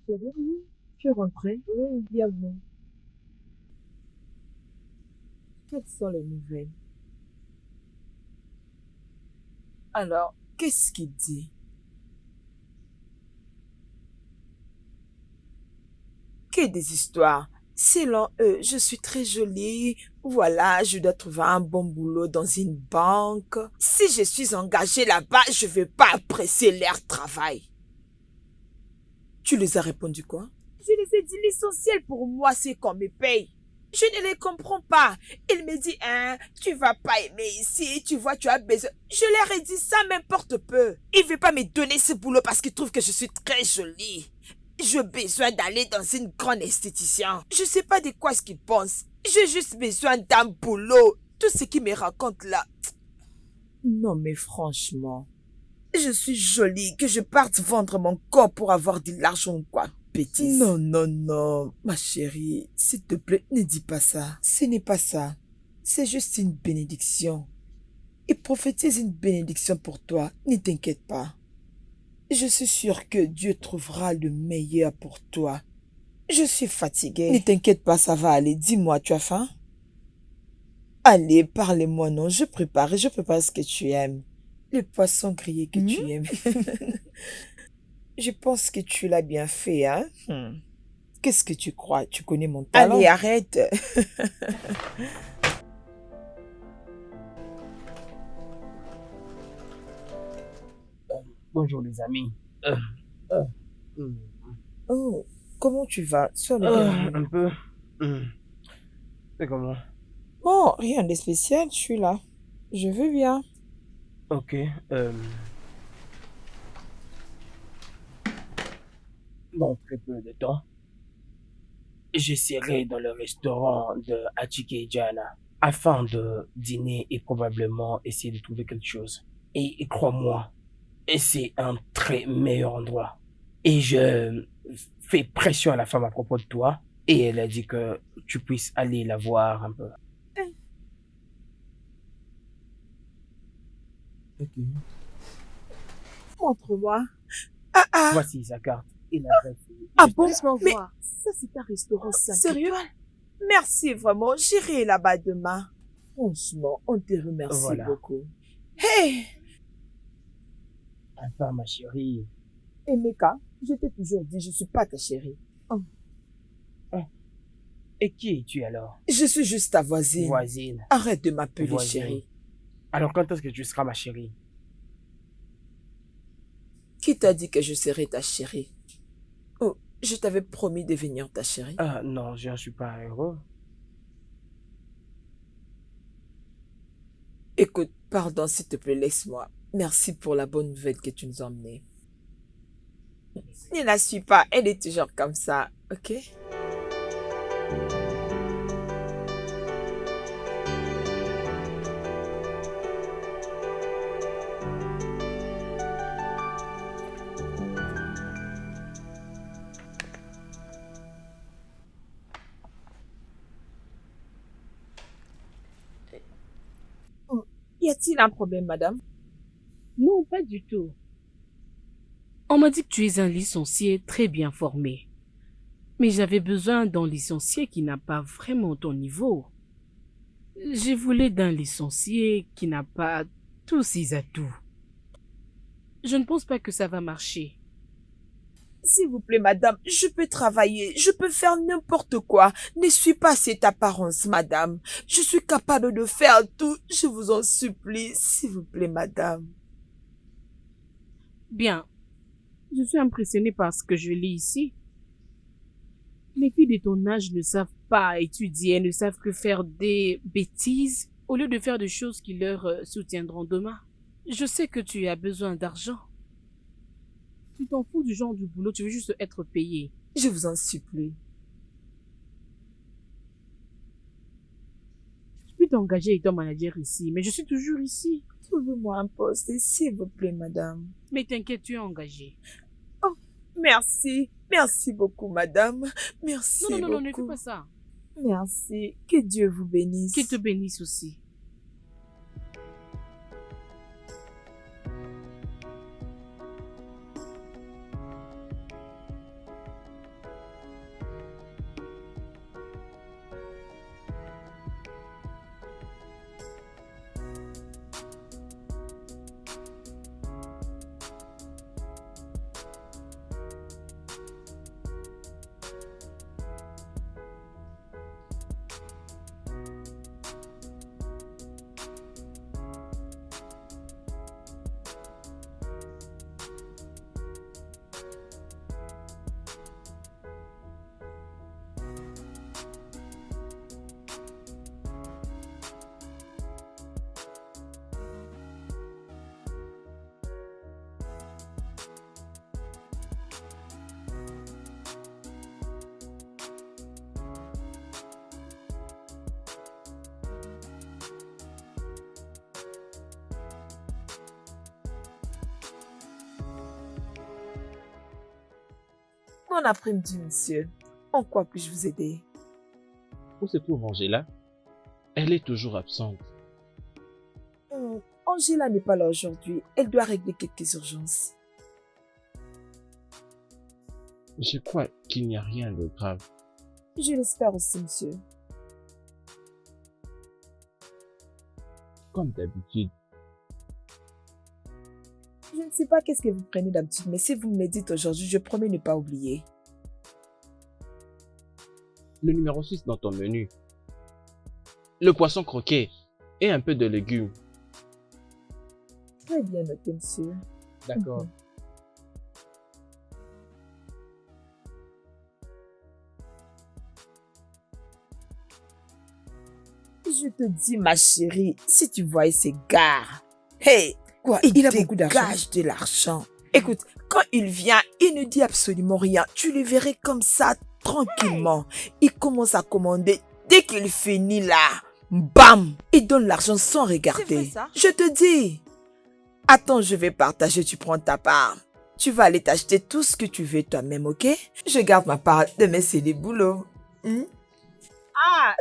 chérie, oui. Tu es rentrée? Oui, bienvenue. Quelles sont les nouvelles? Alors, qu'est-ce qu'il dit? Que des histoires. Selon eux, je suis très jolie. Voilà, je dois trouver un bon boulot dans une banque. Si je suis engagée là-bas, je vais pas apprécier leur travail. Tu les as répondu quoi? Je les ai dit l'essentiel pour moi, c'est qu'on me paye. Je ne les comprends pas. Il me dit, hein, tu vas pas aimer ici, tu vois, tu as besoin. Je leur ai dit ça m'importe peu. Il veut pas me donner ce boulot parce qu'il trouve que je suis très jolie. J'ai besoin d'aller dans une grande institution. Je sais pas de quoi ce qu'il pense. J'ai juste besoin d'un boulot. Tout ce qu'il me raconte là. Non mais franchement, je suis jolie, que je parte vendre mon corps pour avoir de l'argent ou quoi. Bêtise. Non, non, non, ma chérie, s'il te plaît, ne dis pas ça. Ce n'est pas ça. C'est juste une bénédiction. Et prophétise une bénédiction pour toi, ne t'inquiète pas. Je suis sûre que Dieu trouvera le meilleur pour toi. Je suis fatiguée. Ne t'inquiète pas, ça va aller. Dis-moi, tu as faim? Allez, parlez-moi, non, je prépare ce que tu aimes. Le poisson grillé que tu aimes. Je pense que tu l'as bien fait, hein? Qu'est-ce que tu crois? Tu connais mon talent? Allez, arrête. Bonjour les amis. Euh, euh, hmm, Oh, comment tu vas? Sois le bienvenu. un peu. hmm, C'est comment? Oh, rien de spécial, je suis là. Je veux bien. Ok. euh, Dans très peu de temps, j'essaierai dans le restaurant de Achike Jana afin de dîner et probablement essayer de trouver quelque chose. Et crois-moi, c'est un très meilleur endroit. Et je fais pression à la femme à propos de toi. Et elle a dit que tu puisses aller la voir un peu. Ok. Montre-moi. Ah ah. Voici sa carte et l'adresse. Ah Juste bon? là. Laisse-moi Mais voir. ça, c'est un restaurant 5 Sérieux? étoiles. Merci vraiment. J'irai là-bas demain. Franchement, on te remercie Voilà. beaucoup. Hey! Enfin, ma chérie. Emeka, je t'ai toujours dit, je suis pas ta chérie. Oh, Oh. Et qui es-tu alors? je suis juste ta voisine. Voisine. Arrête de m'appeler Voisine. chérie. Alors quand est-ce que tu seras ma chérie? Qui t'a dit que je serais ta chérie? Oh, je t'avais promis de devenir ta chérie. Ah non, je ne suis pas heureux. Écoute, pardon s'il te plaît, laisse-moi. Merci pour la bonne nouvelle que tu nous as emmenée. Ne la suis pas, elle est toujours comme ça, ok? Oh, y a-t-il un problème, madame? Non, pas du tout. On m'a dit que tu es un licencié très bien formé. Mais j'avais besoin d'un licencié qui n'a pas vraiment ton niveau. Je voulais d'un licencié qui n'a pas tous ses atouts. Je ne pense pas que ça va marcher. S'il vous plaît, madame, je peux travailler, je peux faire n'importe quoi. Ne suis pas cette apparence, madame. Je suis capable de faire tout, je vous en supplie, s'il vous plaît, madame. Bien, je suis impressionnée par ce que je lis ici. Les filles de ton âge ne savent pas étudier, elles ne savent que faire des bêtises au lieu de faire des choses qui leur soutiendront demain. Je sais que tu as besoin d'argent. Tu t'en fous du genre du boulot, tu veux juste être payé. Je vous en supplie. Je peux t'engager étant manager ici, mais je suis toujours ici. Trouvez-moi un poste, s'il vous plaît, madame. Mais t'inquiète, tu es engagé. Oh, merci. Merci beaucoup, madame. Merci Non, non, non, non, ne fais beaucoup. pas ça. Merci. Que Dieu vous bénisse. Qu'il te bénisse aussi. Bon après-midi, monsieur. En quoi puis-je vous aider? Où se trouve Angela? Elle est toujours absente. Angela n'est pas là aujourd'hui. Elle doit régler quelques urgences. Je crois qu'il n'y a rien de grave. Je l'espère aussi, monsieur. Comme d'habitude. Je ne sais pas qu'est-ce que vous prenez d'habitude, mais si vous me le dites aujourd'hui, je promets ne pas oublier. Le numéro 6 dans ton menu. Le poisson croqué et un peu de légumes. Très bien noté, monsieur. D'accord. Je te dis, ma chérie, si tu voyais ces gars, hey, Quoi, il a beaucoup d'argent? dégage de l'argent. Écoute, quand il vient, il ne dit absolument rien. Tu le verrais comme ça, tranquillement. Il commence à commander. Dès qu'il finit là, bam, il donne l'argent sans regarder. C'est vrai, ça? Je te dis. Attends, je vais partager, tu prends ta part. Tu vas aller t'acheter tout ce que tu veux toi-même, ok? Je garde ma part. Demain, c'est des boulots. Ah,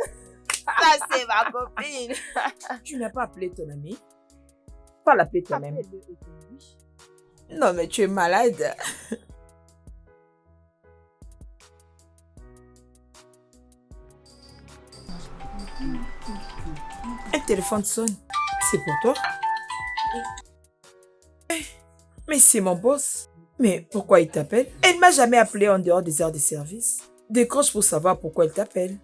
ça c'est ma copine. Tu n'as pas appelé ton ami? Pas l'appeler toi-même. Non, mais tu es malade. Un téléphone sonne. C'est pour toi? Mais c'est mon boss. Mais pourquoi il t'appelle? Elle ne m'a jamais appelé en dehors des heures de service. Décroche pour savoir pourquoi elle t'appelle.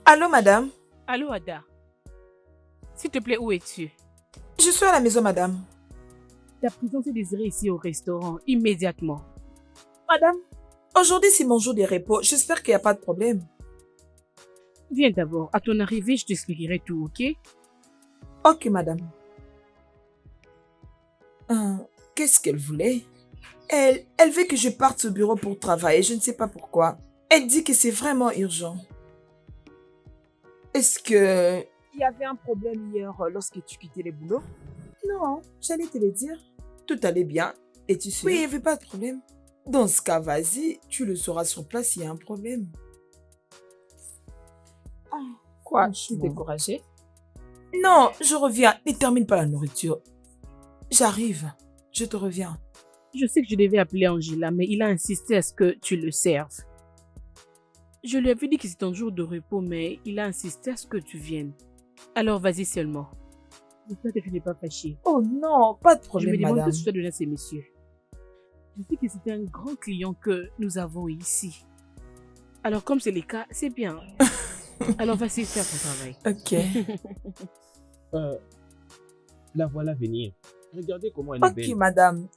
Allô, madame? Allô, Ada. S'il te plaît, où es-tu? Je suis à la maison, madame. Ta présence est désirée ici au restaurant, immédiatement. Madame, aujourd'hui c'est mon jour de repos. J'espère qu'il n'y a pas de problème. Viens d'abord. À ton arrivée, je t'expliquerai tout, ok? Ok, madame. Qu'est-ce qu'elle voulait? Elle veut que je parte au bureau pour travailler. Je ne sais pas pourquoi. Elle dit que c'est vraiment urgent. Est-ce que... Il y avait un problème hier lorsque tu quittais le boulot? Non, j'allais te le dire. Tout allait bien. Es-tu sûre? Oui, il n'y avait pas de problème. Dans ce cas, vas-y, tu le sauras sur place s'il y a un problème. Quoi? Tu es découragée? Non, je reviens. Ne termine pas la nourriture. J'arrive. Je te reviens. Je sais que je devais appeler Angela, mais il a insisté à ce que tu le serves. Je lui avais dit que c'est un jour de repos, mais il a insisté à ce que tu viennes. Alors vas-y seulement. J'espère que tu n'es pas fâchée. Oh non, pas de Je problème, me demande madame. que tu dois donner à ces messieurs. Je sais que c'était un grand client que nous avons ici. Alors comme c'est le cas, c'est bien. Alors vas-y faire ton travail. Ok. La voilà venir. Regardez comment elle est Ok, belle. madame.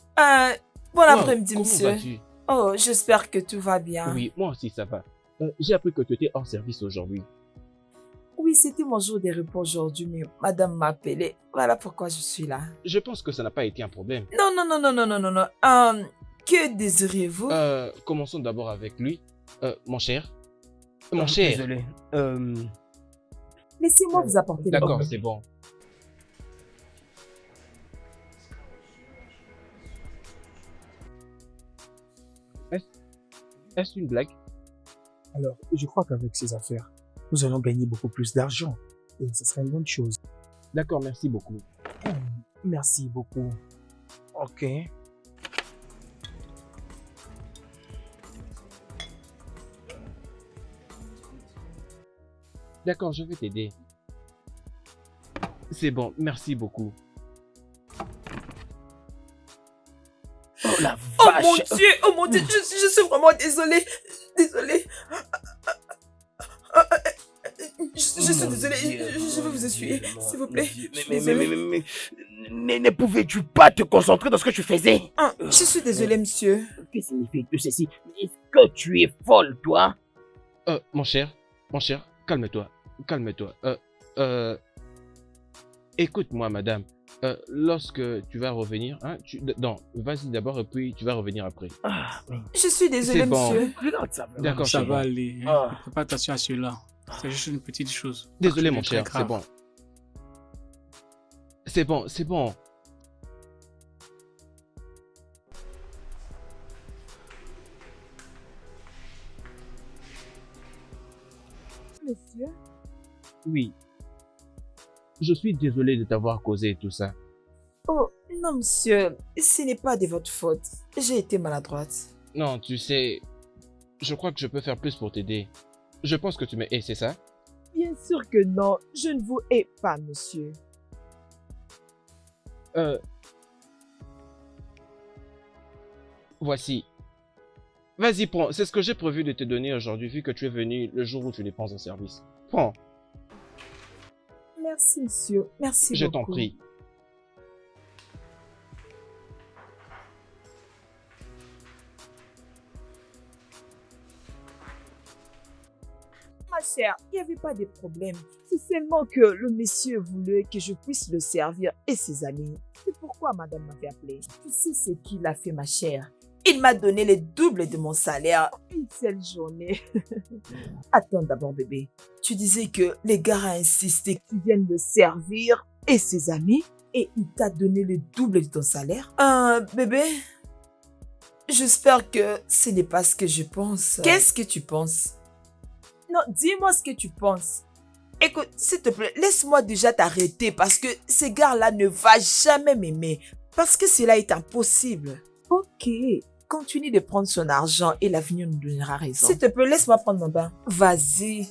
Bon Wow, après-midi, comment monsieur. vas-tu? Oh, j'espère que tout va bien. Oui, moi aussi ça va. J'ai appris que tu étais hors service aujourd'hui. Oui, c'était mon jour de repos aujourd'hui, mais madame m'a appelé. Voilà pourquoi je suis là. Je pense que ça n'a pas été un problème. Non, non, non, non, non, non, non, non. Que désirez-vous? Commençons d'abord avec lui. Mon cher. Mon cher. Désolé. Laissez-moi vous apporter le D'accord, bonbon. c'est bon. Est-ce une blague? Alors, je crois qu'avec ces affaires, nous allons gagner beaucoup plus d'argent. Et ce sera une bonne chose. D'accord, merci beaucoup. Merci beaucoup. Ok. D'accord, je vais t'aider. C'est bon, merci beaucoup. Oh la Oh vache. mon Dieu, je suis vraiment désolée. Désolée. Je suis Mon désolée, Dieu, je vais vous essuyer, mon s'il vous plaît. Dieu. Je suis Mais désolée. ne pouvais-tu pas te concentrer dans ce que tu faisais? Je suis désolée, monsieur. Que signifie tout ceci? Est-ce que tu es folle, toi? Mon cher, calme-toi, calme-toi. Écoute-moi, madame. Lorsque tu vas revenir, hein, non, vas-y d'abord et puis tu vas revenir après. Ah, mais Je suis désolée, C'est bon. monsieur. regarde ça. D'accord, Ça c'est va bon. aller. Ah. Fais pas attention à cela. C'est juste une petite chose. Désolé, Pas mon très cher, grave. c'est bon. C'est bon, c'est bon. Monsieur? Oui, je suis désolé de t'avoir causé tout ça. Oh, non, monsieur. Ce n'est pas de votre faute. J'ai été maladroite. Non, tu sais, je crois que je peux faire plus pour t'aider. Je pense que tu me hais, c'est ça? Bien sûr que non. Je ne vous hais pas, monsieur. Voici. Vas-y, prends. C'est ce que j'ai prévu de te donner aujourd'hui, vu que tu es venu le jour où tu dépenses un service. Prends, Merci, monsieur. Merci je beaucoup. t'en prie. Ma chère, il n'y avait pas de problème. C'est seulement que le monsieur voulait que je puisse le servir et ses amis. C'est pourquoi madame m'avait appelé. Tu sais ce qu'il a fait, ma chère? Il m'a donné le double de mon salaire une seule journée. Attends d'abord, bébé. Tu disais que les gars a insisté que tu viennes le servir et ses amis et il t'a donné le double de ton salaire? Bébé, j'espère que ce n'est pas ce que je pense. Qu'est-ce que tu penses? Non, dis-moi ce que tu penses. Écoute, s'il te plaît, laisse-moi déjà t'arrêter parce que ce gars-là ne va jamais m'aimer. Parce que cela est impossible. Ok, continue de prendre son argent et l'avenir nous donnera raison. S'il te plaît, laisse-moi prendre mon bain. Vas-y.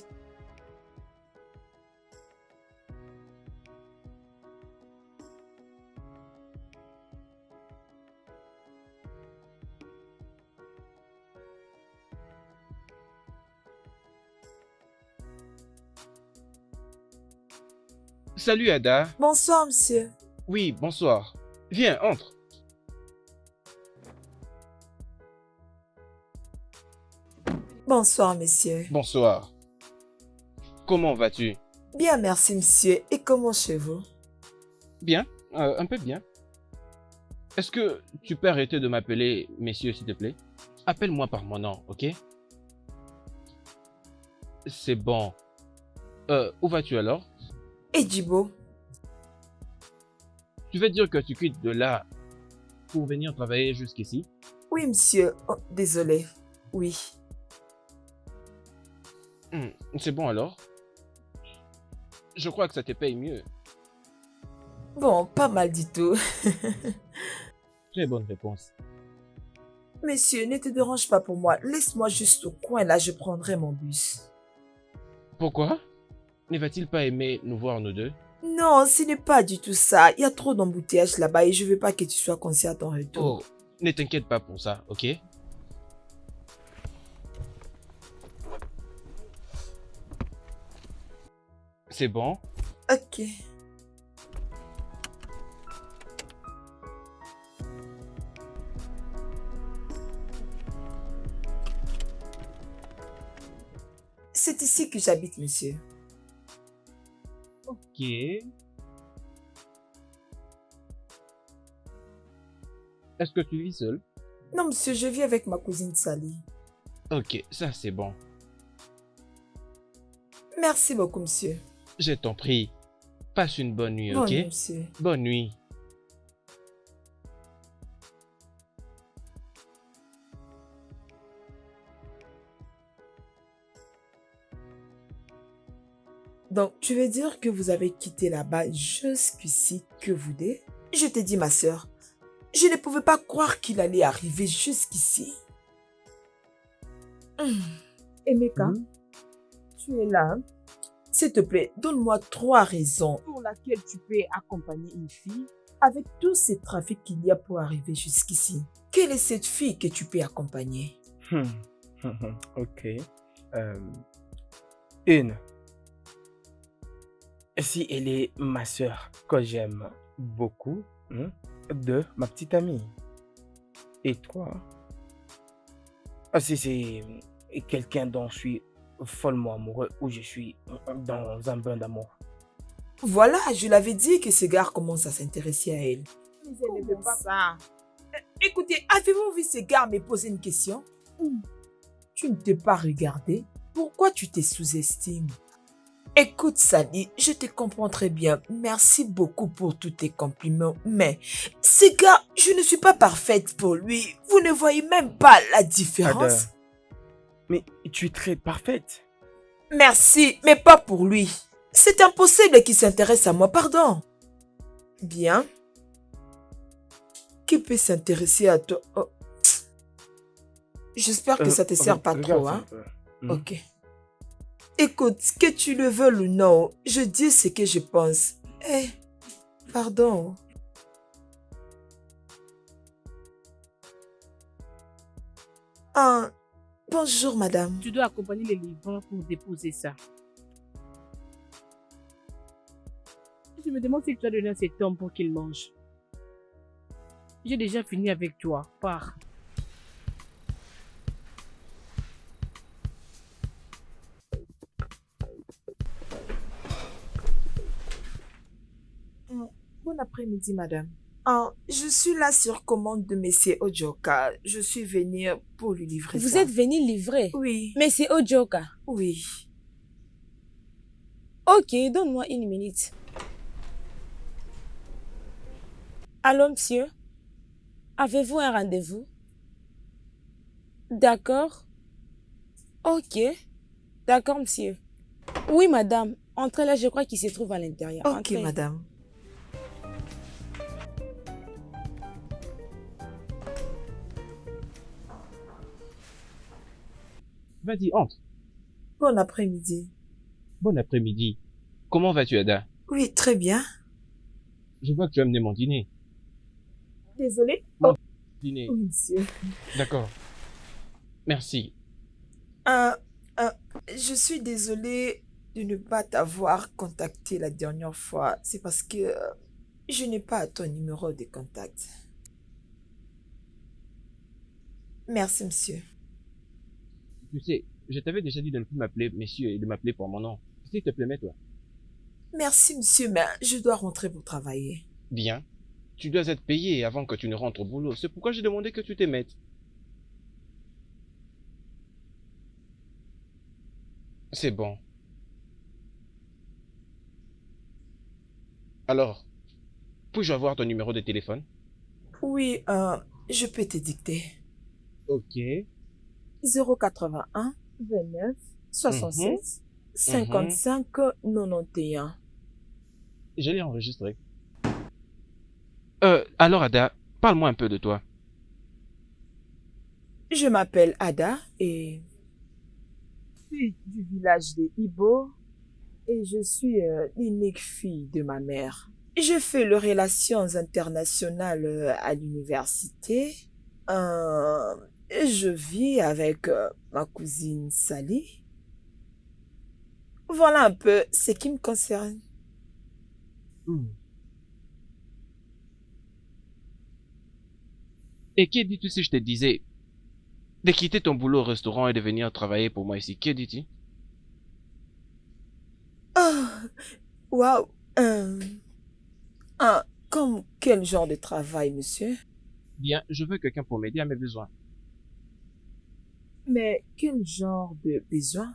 Salut, Ada. Bonsoir, monsieur. Oui, bonsoir. Viens, entre. Bonsoir, monsieur. Bonsoir. Comment vas-tu? Bien, merci, monsieur. Et comment chez vous? Bien, un peu bien. Est-ce que tu peux arrêter de m'appeler messieurs, s'il te plaît? Appelle-moi par mon nom, ok? C'est bon. Où vas-tu alors? Et Djibo? Tu veux dire que tu quittes de là pour venir travailler jusqu'ici? Oui, monsieur. Oh, désolé. Oui. C'est bon alors? Je crois que ça te paye mieux. Bon, pas mal du tout. Très bonne réponse. Monsieur, ne te dérange pas pour moi. Laisse-moi juste au coin là, je prendrai mon bus. Pourquoi? Ne va-t-il pas aimer nous voir nous deux? Non, ce n'est pas du tout ça. Il y a trop d'embouteillages là-bas et je veux pas que tu sois coincé à ton retour. Oh, ne t'inquiète pas pour ça, ok? C'est bon? Ok. C'est ici que j'habite, monsieur. Ok. Est-ce que tu vis seul? Non, monsieur, je vis avec ma cousine Sally. Ok, ça c'est bon. Merci beaucoup, monsieur. Je t'en prie. Passe une bonne nuit, Bonne ok? nuit, monsieur. Bonne nuit. Donc, tu veux dire que vous avez quitté là-bas jusqu'ici que vous deux? Je t'ai dit, ma sœur, je ne pouvais pas croire qu'il allait arriver jusqu'ici. Emeka, tu es là, hein? S'il te plaît, donne-moi 3 raisons pour lesquelles tu peux accompagner une fille avec tout ce trafic qu'il y a pour arriver jusqu'ici. Quelle est cette fille que tu peux accompagner? Ok. Une. Si elle est ma sœur que j'aime beaucoup. 2. Ma petite amie. Et 3. Si c'est quelqu'un dont je suis follement amoureux ou je suis dans un bain d'amour. Voilà, je l'avais dit que ce gars commence à s'intéresser à elle. Mais elle ne veut pas ça. Écoutez, avez-vous vu ce gars me poser une question? Tu ne t'es pas regardé. Pourquoi tu te sous-estimes? Écoute, Sally, je te comprends très bien. Merci beaucoup pour tous tes compliments. Mais ce gars, je ne suis pas parfaite pour lui. Vous ne voyez même pas la différence? Ada, mais tu es très parfaite. Merci, mais pas pour lui. C'est impossible qu'il s'intéresse à moi, pardon. Bien. Qui peut s'intéresser à toi? Oh. J'espère que ça te sert pas trop, hein? Ok. Écoute, que tu le veuilles ou non, je dis ce que je pense. Eh, pardon. Ah, bonjour, madame. Tu dois accompagner les livreurs pour déposer ça. Je me demande si tu as donné à cet homme pour qu'il mange. J'ai déjà fini avec toi. Pars. Bon après-midi, madame. Ah, je suis là sur commande de Monsieur Ojoka. Je suis venue pour lui livrer ça. Vous êtes venu livrer? Oui. Mais c'est Ojoka. Oui. Ok, donne-moi une minute. Allô, monsieur? Avez-vous un rendez-vous? D'accord. Ok. D'accord, monsieur. Oui, madame. Entrez là, je crois qu'il se trouve à l'intérieur. Ok, Entrez. madame. Vas-y, entre. Bon après-midi. Bon après-midi. Comment vas-tu, Ada? Oui, très bien. Je vois que tu as amené mon dîner. Désolée. Dîner. Oui, monsieur. D'accord. Merci. Euh, euh, je suis désolée de ne pas t'avoir contacté la dernière fois. C'est parce que je n'ai pas ton numéro de contact. Merci, monsieur. Tu sais, je t'avais déjà dit de ne plus m'appeler monsieur et de m'appeler pour mon nom. S'il te plaît, mets-toi. Merci, monsieur, mais je dois rentrer pour travailler. Bien. Tu dois être payé avant que tu ne rentres au boulot. C'est pourquoi j'ai demandé que tu t'émettes. C'est bon. Alors, puis-je avoir ton numéro de téléphone? Oui, je peux te dicter. Ok. 081 29 67 55 91. Je l'ai enregistré. Alors Ada, parle-moi un peu de toi. Je m'appelle Ada et je suis du village de Ibo et je suis l'unique fille de ma mère. Je fais les relations internationales à l'université. Je vis avec ma cousine Sally. Voilà un peu ce qui me concerne. Et que dis-tu si je te disais de quitter ton boulot au restaurant et de venir travailler pour moi ici? Que dis-tu? Oh, waouh. Comme quel genre de travail, monsieur? Bien, je veux quelqu'un pour m'aider à mes besoins. Mais quel genre de besoin?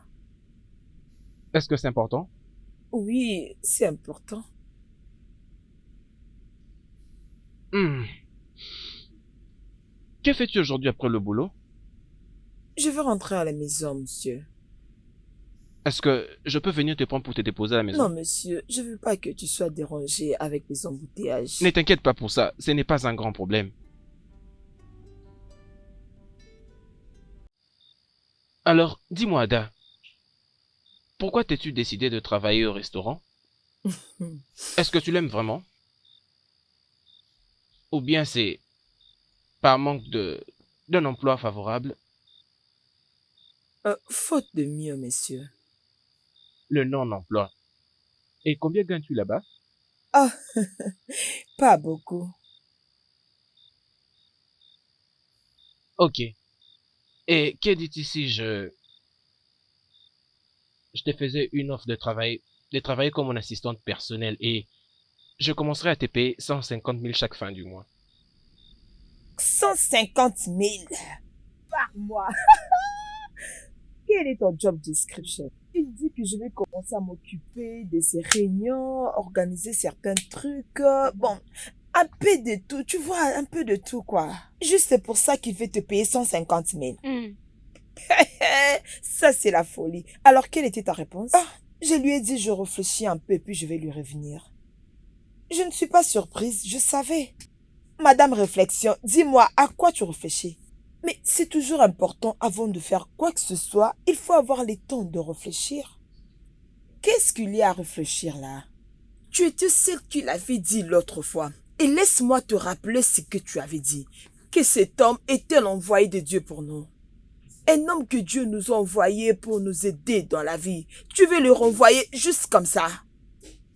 Est-ce que c'est important? Oui, c'est important. Que fais-tu aujourd'hui après le boulot? Je veux rentrer à la maison, monsieur. Est-ce que je peux venir te prendre pour te déposer à la maison? Non, monsieur, je veux pas que tu sois dérangé avec les embouteillages. Ne t'inquiète pas pour ça, ce n'est pas un grand problème. Alors, dis-moi, Ada, pourquoi t'es-tu décidé de travailler au restaurant? Est-ce que tu l'aimes vraiment? Ou bien c'est par manque d'un emploi favorable? Faute de mieux, monsieur. Le non-emploi. Et combien gagnes-tu là-bas? Ah, pas beaucoup. Ok. Et que dis-tu si je te faisais une offre de travailler comme mon assistante personnelle et je commencerai à te payer 150 000 chaque fin du mois. 150 000 par mois. Quel est ton job description? Il dit que je vais commencer à m'occuper de ces réunions, organiser certains trucs. Bon, un peu de tout, tu vois, un peu de tout, quoi. Juste c'est pour ça qu'il veut te payer 150 000. Ça, c'est la folie. Alors, quelle était ta réponse? Ah, je lui ai dit, je réfléchis un peu, puis je vais lui revenir. Je ne suis pas surprise, je savais. Madame Réflexion, dis-moi, à quoi tu réfléchis? Mais c'est toujours important, avant de faire quoi que ce soit, il faut avoir le temps de réfléchir. Qu'est-ce qu'il y a à réfléchir là? Tu étais celle qui l'avait dit l'autre fois. Et laisse-moi te rappeler ce que tu avais dit. Que cet homme était l'envoyé de Dieu pour nous. Un homme que Dieu nous a envoyé pour nous aider dans la vie. Tu veux le renvoyer juste comme ça?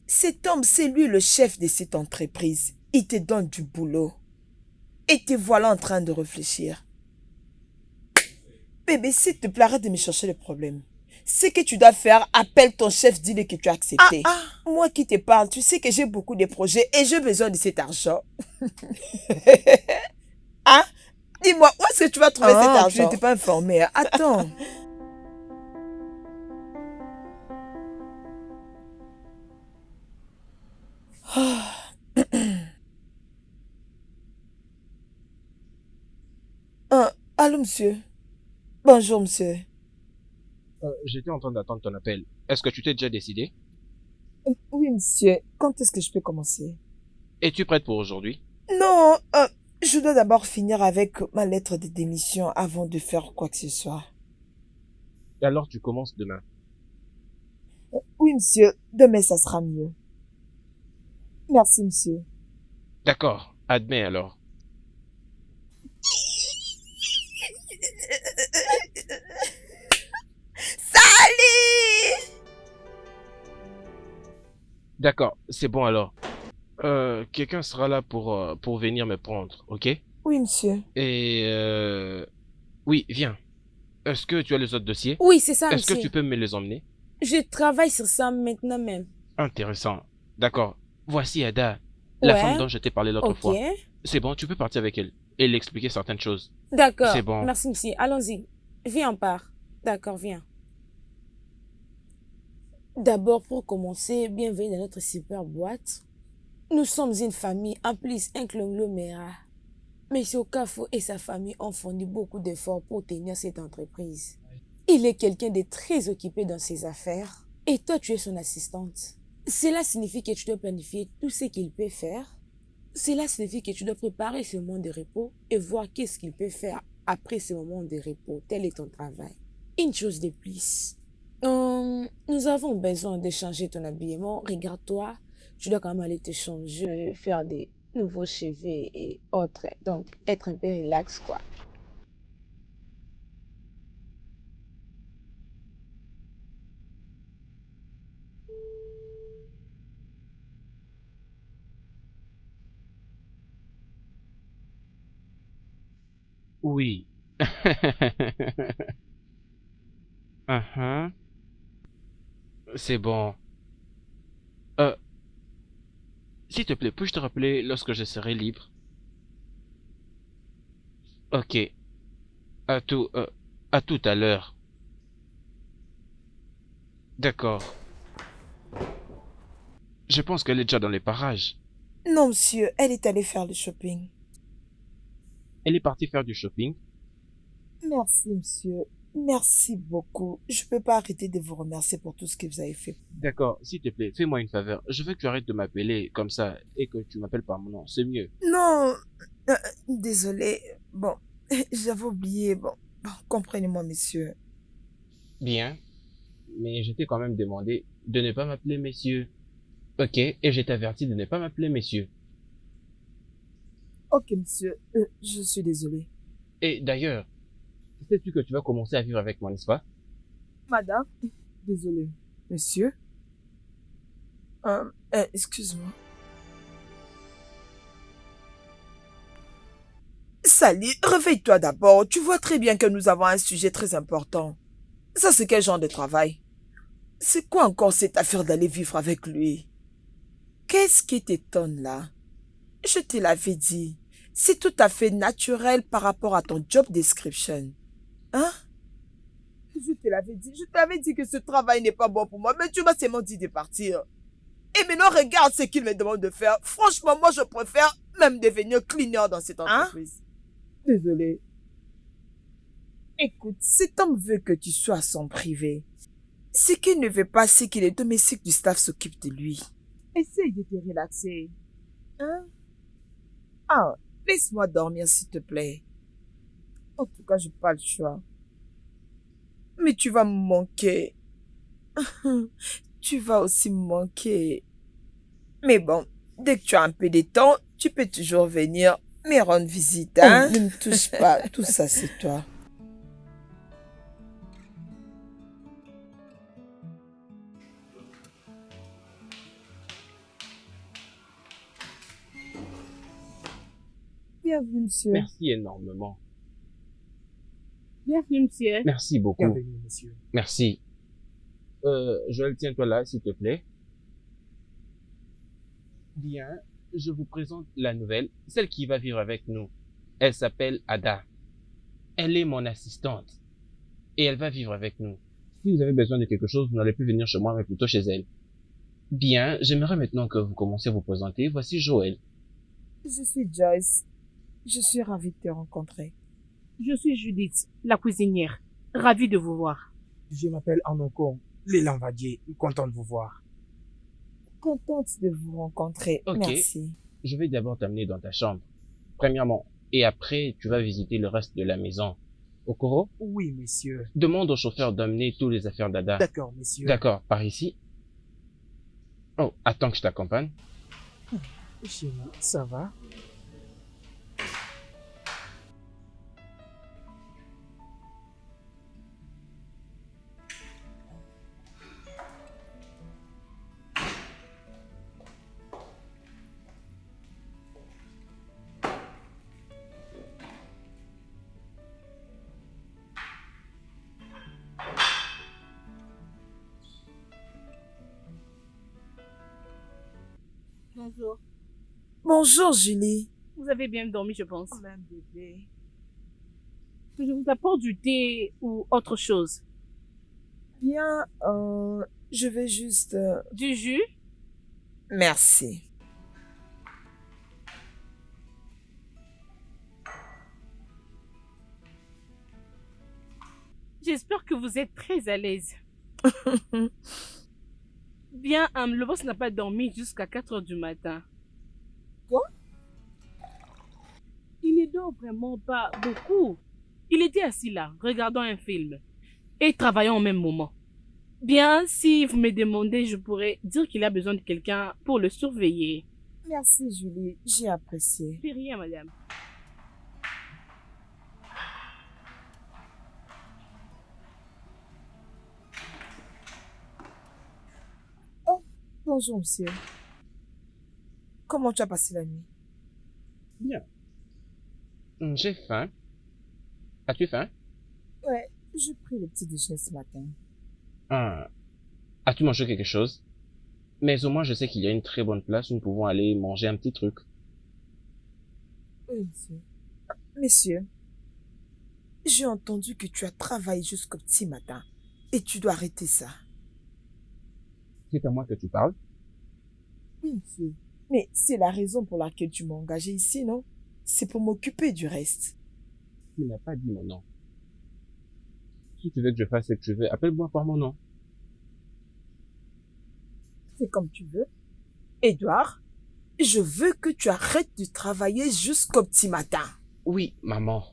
Cet homme, c'est lui le chef de cette entreprise. Il te donne du boulot. Et te voilà en train de réfléchir. Bébé, s'il te plaît, arrête de me chercher le problème. Ce que tu dois faire, appelle ton chef, dis-lui que tu as accepté. Moi qui te parle, tu sais que j'ai beaucoup de projets et j'ai besoin de cet argent. Hein? Dis-moi, où est-ce que tu vas trouver cet argent? Tu n'étais pas informé. Attends. Allô, monsieur. Bonjour, monsieur. J'étais en train d'attendre ton appel. Est-ce que tu t'es déjà décidé? Oui, monsieur. Quand est-ce que je peux commencer? Es-tu prête pour aujourd'hui? Non, je dois d'abord finir avec ma lettre de démission avant de faire quoi que ce soit. Alors tu commences demain. Oui, monsieur. Demain, ça sera mieux. Merci, monsieur. D'accord, admets alors. Salut! D'accord, c'est bon alors. Quelqu'un sera là pour venir me prendre, ok? Oui, monsieur. Et oui, viens. Est-ce que tu as les autres dossiers? Oui, c'est ça, Est-ce que monsieur. tu peux me les emmener? Je travaille sur ça maintenant même. Intéressant. D'accord. Voici Ada, la Ouais. femme dont je t'ai parlé l'autre Ok. fois. C'est bon, tu peux partir avec elle et lui expliquer certaines choses. D'accord. C'est bon. Merci, monsieur. Allons-y. Viens, on part. D'accord, viens. D'abord, pour commencer, bienvenue dans notre super boîte. Nous sommes une famille, en plus un conglomérat. Monsieur Okafo et sa famille ont fourni beaucoup d'efforts pour tenir cette entreprise. Il est quelqu'un de très occupé dans ses affaires et toi, tu es son assistante. Cela signifie que tu dois planifier tout ce qu'il peut faire. Cela signifie que tu dois préparer ce moment de repos et voir qu'est-ce qu'il peut faire après ce moment de repos. Tel est ton travail. Une chose de plus. Nous avons besoin de changer ton habillement. Regarde-toi, tu dois quand même aller te changer, faire des nouveaux cheveux et autres. Donc, être un peu relax, quoi. Oui. Uh-huh. C'est bon. Euh, S'il te plaît, puis-je te rappeler lorsque je serai libre? Ok. À tout à l'heure. D'accord. Je pense qu'elle est déjà dans les parages. Non, monsieur, elle est allée faire le shopping. Elle est partie faire du shopping. Merci, monsieur. Merci beaucoup. Je peux pas arrêter de vous remercier pour tout ce que vous avez fait. D'accord, s'il te plaît, fais-moi une faveur. Je veux que tu arrêtes de m'appeler comme ça et que tu m'appelles par mon nom. C'est mieux. Non, désolé. Bon, j'avais oublié. Bon, comprenez-moi, monsieur. Bien, mais je t'ai quand même demandé de ne pas m'appeler messieurs. Ok, et je t'avertis de ne pas m'appeler messieurs. Ok, monsieur, je suis désolé. Et d'ailleurs, sais-tu que tu vas commencer à vivre avec moi, n'est-ce pas? Madame, désolé. Monsieur? Excuse-moi. Sally, réveille-toi d'abord. Tu vois très bien que nous avons un sujet très important. Ça, c'est quel genre de travail? C'est quoi encore cette affaire d'aller vivre avec lui? Qu'est-ce qui t'étonne là? Je te l'avais dit. C'est tout à fait naturel par rapport à ton job description. Hein? Je te l'avais dit. Je t'avais dit que ce travail n'est pas bon pour moi, mais tu m'as seulement dit de partir. Et maintenant, regarde ce qu'il me demande de faire. Franchement, moi, je préfère même devenir cleaner dans cette entreprise. Désolée. Écoute, cet homme veut que tu sois son privé. Ce qu'il ne veut pas, c'est que les domestiques du staff s'occupent de lui. Essaye de te relaxer. Hein? Ah, laisse-moi dormir, s'il te plaît. En tout cas, j'ai pas le choix. Mais tu vas me manquer. Tu vas aussi me manquer. Mais bon, dès que tu as un peu de temps, tu peux toujours venir me rendre visite, hein? Ne me touche pas, tout ça c'est toi. Bienvenue, monsieur. Merci énormément. Bienvenue, monsieur. Merci beaucoup. Bienvenue, monsieur. Merci. Joël, tiens-toi là, s'il te plaît. Bien, je vous présente la nouvelle, celle qui va vivre avec nous. Elle s'appelle Ada. Elle est mon assistante. Et elle va vivre avec nous. Si vous avez besoin de quelque chose, vous n'allez plus venir chez moi, mais plutôt chez elle. Bien, j'aimerais maintenant que vous commenciez à vous présenter. Voici Joël. Je suis Joyce. Je suis ravie de te rencontrer. Je suis Judith, la cuisinière. Ravie de vous voir. Je m'appelle Anoko, l'élan Vadier, content de vous voir. Contente de vous rencontrer. Ok. Merci. Je vais d'abord t'amener dans ta chambre. Premièrement. Et après, tu vas visiter le reste de la maison. Okoro, Oui, monsieur. demande au chauffeur d'amener toutes les affaires d'Ada. D'accord, monsieur. D'accord, par ici. Oh, attends que je t'accompagne. Chérie, ça va? Bonjour. Bonjour, Julie. Vous avez bien dormi, je pense. Même bébé. Je vous apporte du thé ou autre chose. Bien, je vais juste... Du jus? Merci. J'espère que vous êtes très à l'aise. Bien, le boss n'a pas dormi jusqu'à 4 heures du matin. Quoi? Il ne dort vraiment pas beaucoup. Il était assis là, regardant un film et travaillant au même moment. Bien, si vous me demandez, je pourrais dire qu'il a besoin de quelqu'un pour le surveiller. Merci, Julie. J'ai apprécié. C'est rien, madame. Bonjour, monsieur. Comment tu as passé la nuit? Bien. J'ai faim. As-tu faim? Ouais, j'ai pris le petit déjeuner ce matin. Ah. As-tu mangé quelque chose? Mais au moins, je sais qu'il y a une très bonne place où nous pouvons aller manger un petit truc. Oui, monsieur. Monsieur, j'ai entendu que tu as travaillé jusqu'au petit matin et tu dois arrêter ça. C'est à moi que tu parles? Oui, monsieur. Mais c'est la raison pour laquelle tu m'as engagé ici, non? C'est pour m'occuper du reste. Tu n'as pas dit mon nom. Si tu veux que je fasse ce que tu veux, appelle-moi par mon nom. C'est comme tu veux. Édouard, je veux que tu arrêtes de travailler jusqu'au petit matin. Oui, maman.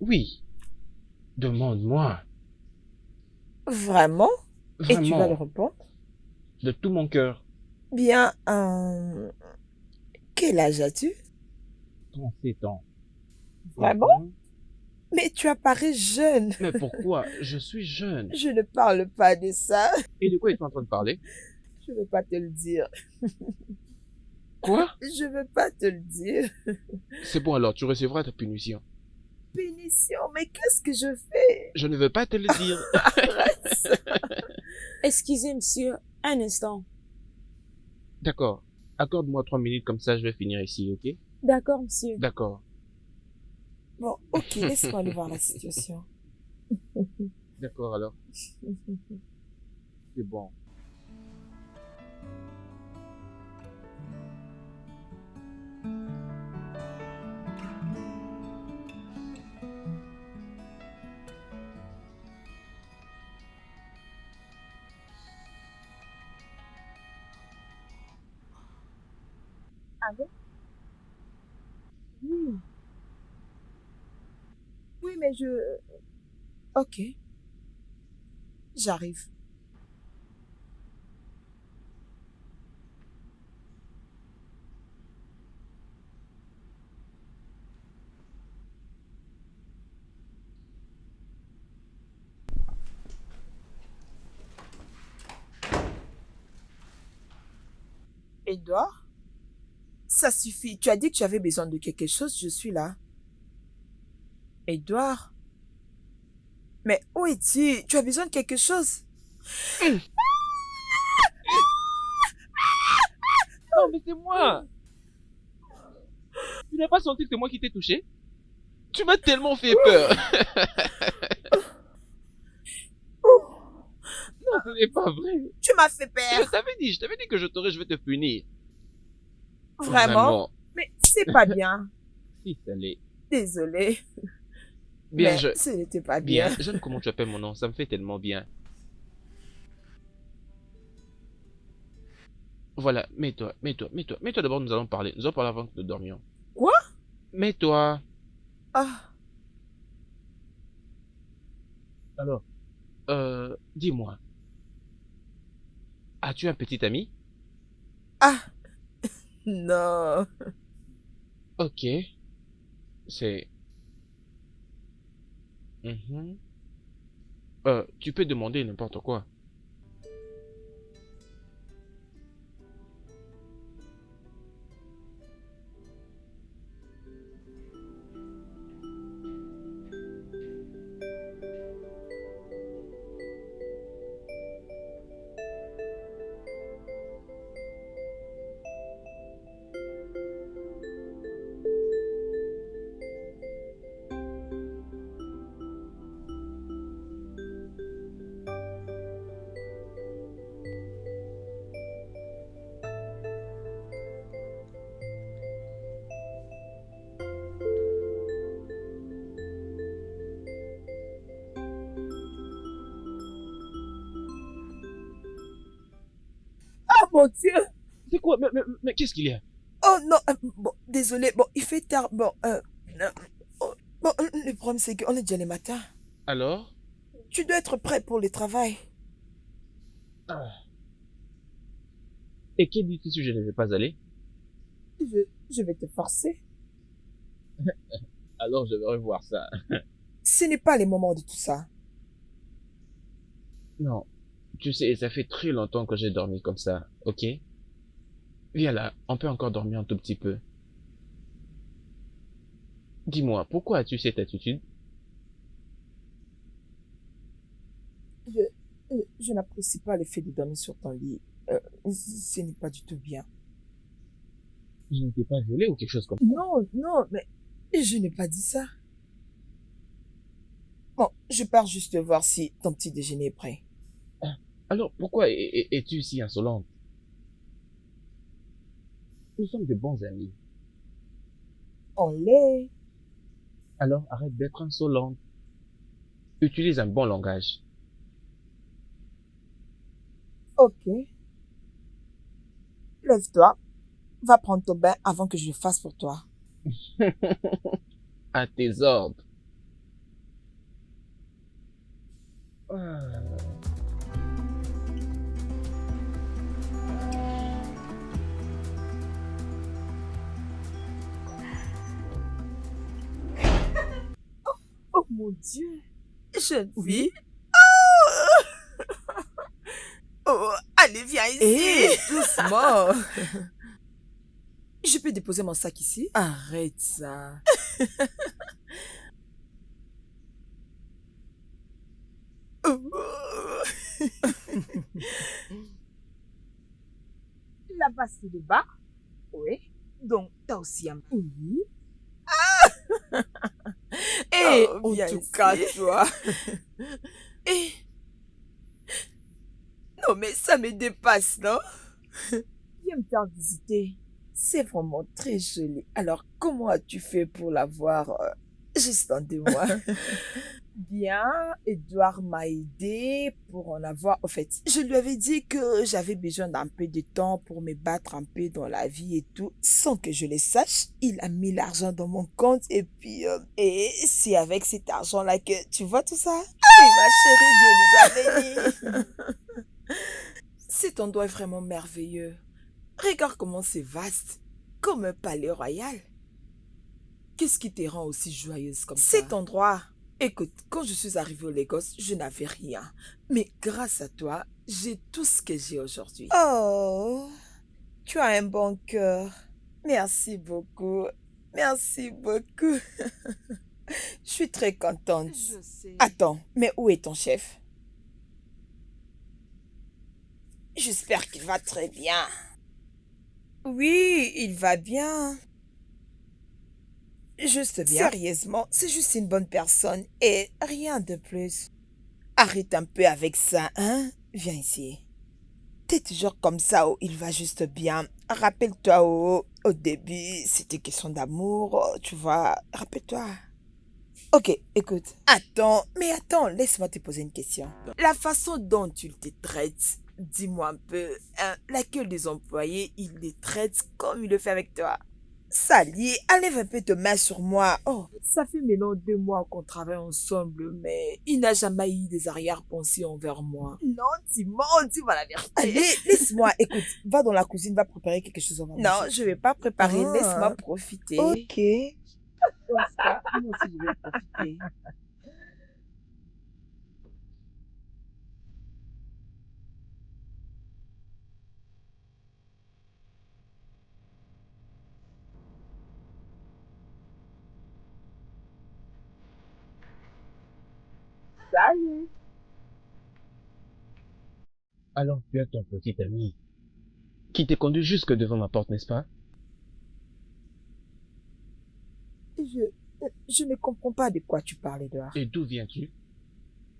Oui. Demande-moi. Vraiment? Et tu vas le Vraiment. répondre? De tout mon cœur. Bien, quel âge as-tu? 37 ans. Vraiment? Mhm. Mais tu apparais jeune. Mais pourquoi? Je suis jeune. Je ne parle pas de ça. Et de quoi es-tu en train de parler? Je ne veux pas te le dire. Quoi? Je ne veux pas te le dire. C'est bon alors, tu recevras ta punition. Punition, mais qu'est-ce que je fais? Je ne veux pas te le dire. Arrête. Excusez, monsieur, un instant. D'accord. Accorde-moi 3 minutes comme ça, je vais finir ici, ok? D'accord, monsieur. D'accord. Bon, ok, laisse-moi aller voir la situation. D'accord, alors. C'est bon. Allô? Oui. Oui, mais je... Ok, j'arrive. Edouard, ça suffit. Tu as dit que tu avais besoin de quelque chose, je suis là. Edouard, mais où es-tu? Tu as besoin de quelque chose? Non, mais c'est moi! Tu n'as pas senti que c'est moi qui t'ai touché? Tu m'as tellement fait peur! Non, ce n'est pas vrai! Tu m'as fait Je peur. t'avais dit que je vais te punir. Vraiment? Mais c'est pas bien. Si, ça l'est. Désolée. Bien, Mais ce n'était pas bien, bien. j'aime comment tu appelles mon nom, ça me fait tellement bien. Voilà, mets-toi d'abord, nous allons parler. Nous allons parler avant que nous dormions. Quoi? Mets-toi. Ah, Alors, dis-moi, as-tu un petit ami? ah, non. Ok, c'est... Mhm. Tu peux demander n'importe quoi. Oh mon Dieu. C'est quoi? Mais qu'est-ce qu'il y a? Oh non. Bon, désolé. Bon, il fait tard. Bon, oh, bon, le problème c'est qu'on est déjà le matin. Alors? Tu dois être prêt pour le travail. Et qui dit si je ne vais pas aller? Je vais te forcer. Alors je vais revoir ça. Ce n'est pas le moment de tout ça. Non, tu sais, ça fait très longtemps que j'ai dormi comme ça, ok? Viens là, on peut encore dormir un tout petit peu. Dis-moi, pourquoi as-tu cette attitude? Je, je n'apprécie pas le fait de dormir sur ton lit. Ce n'est pas du tout bien. Je ne t'ai pas violé ou quelque chose comme ça. Non, non, mais je n'ai pas dit ça. Bon, je pars juste voir si ton petit déjeuner est prêt. Alors, pourquoi es-tu si insolente? Nous sommes de bons amis. On l'est. Alors, arrête d'être insolente. Utilise un bon langage. Ok. Lève-toi. Va prendre ton bain avant que je le fasse pour toi. À tes ordres. Ah. Oh mon Dieu. Jeune fille. Oh, allez, viens ici. Hé, doucement. Je peux déposer mon sac ici? Arrête ça. Là-bas, c'est le bas. Oui. Donc, t'as aussi un... Oui. Hé, Oh, en viens tout ici. cas, toi. Et... Non, mais ça me dépasse, non? Viens me faire visiter. C'est vraiment très joli. Alors, comment as-tu fait pour l'avoir juste en 2 mois? Bien, Edouard m'a aidé pour en avoir. En fait, je lui avais dit que j'avais besoin d'un peu de temps pour me battre un peu dans la vie et tout. Sans que je le sache, il a mis l'argent dans mon compte et puis... et c'est avec cet argent-là que... Tu vois tout ça? Oui, ma chérie, Dieu nous a bénis. Cet endroit est vraiment merveilleux. Regarde comment c'est vaste, comme un palais royal. Qu'est-ce qui te rend aussi joyeuse comme ça? Cet endroit. Écoute, quand je suis arrivée au Lagos, je n'avais rien. Mais grâce à toi, j'ai tout ce que j'ai aujourd'hui. Oh, tu as un bon cœur. Merci beaucoup. Merci beaucoup. Je suis très contente. Je sais. Attends, mais où est ton chef? J'espère qu'il va très bien. Oui, il va bien. Juste bien. Sérieusement, c'est juste une bonne personne et rien de plus. Arrête un peu avec ça, hein? Viens ici. T'es toujours comme ça, oh, il va juste bien. Rappelle-toi, oh, au début, c'était question d'amour, oh, tu vois. Rappelle-toi. Ok, écoute. Attends, laisse-moi te poser une question. La façon dont tu te traites, dis-moi un peu, hein, laquelle des employés, il les traite comme il le fait avec toi? Sally, enlève un peu de main sur moi. Oh, ça fait maintenant 2 mois qu'on travaille ensemble, mais il n'a jamais eu des arrière-pensées envers moi. Non, dis-moi la vérité. Allez, laisse-moi. Écoute, va dans la cuisine, va préparer quelque chose en manger. Non, je vais pas préparer. Laisse-moi profiter. Ok. Moi aussi, je vais profiter. Salut. Alors tu as ton petit ami qui t'est conduit jusque devant ma porte, n'est-ce pas? Je ne comprends pas de quoi tu parles, Edouard. Et d'où viens-tu?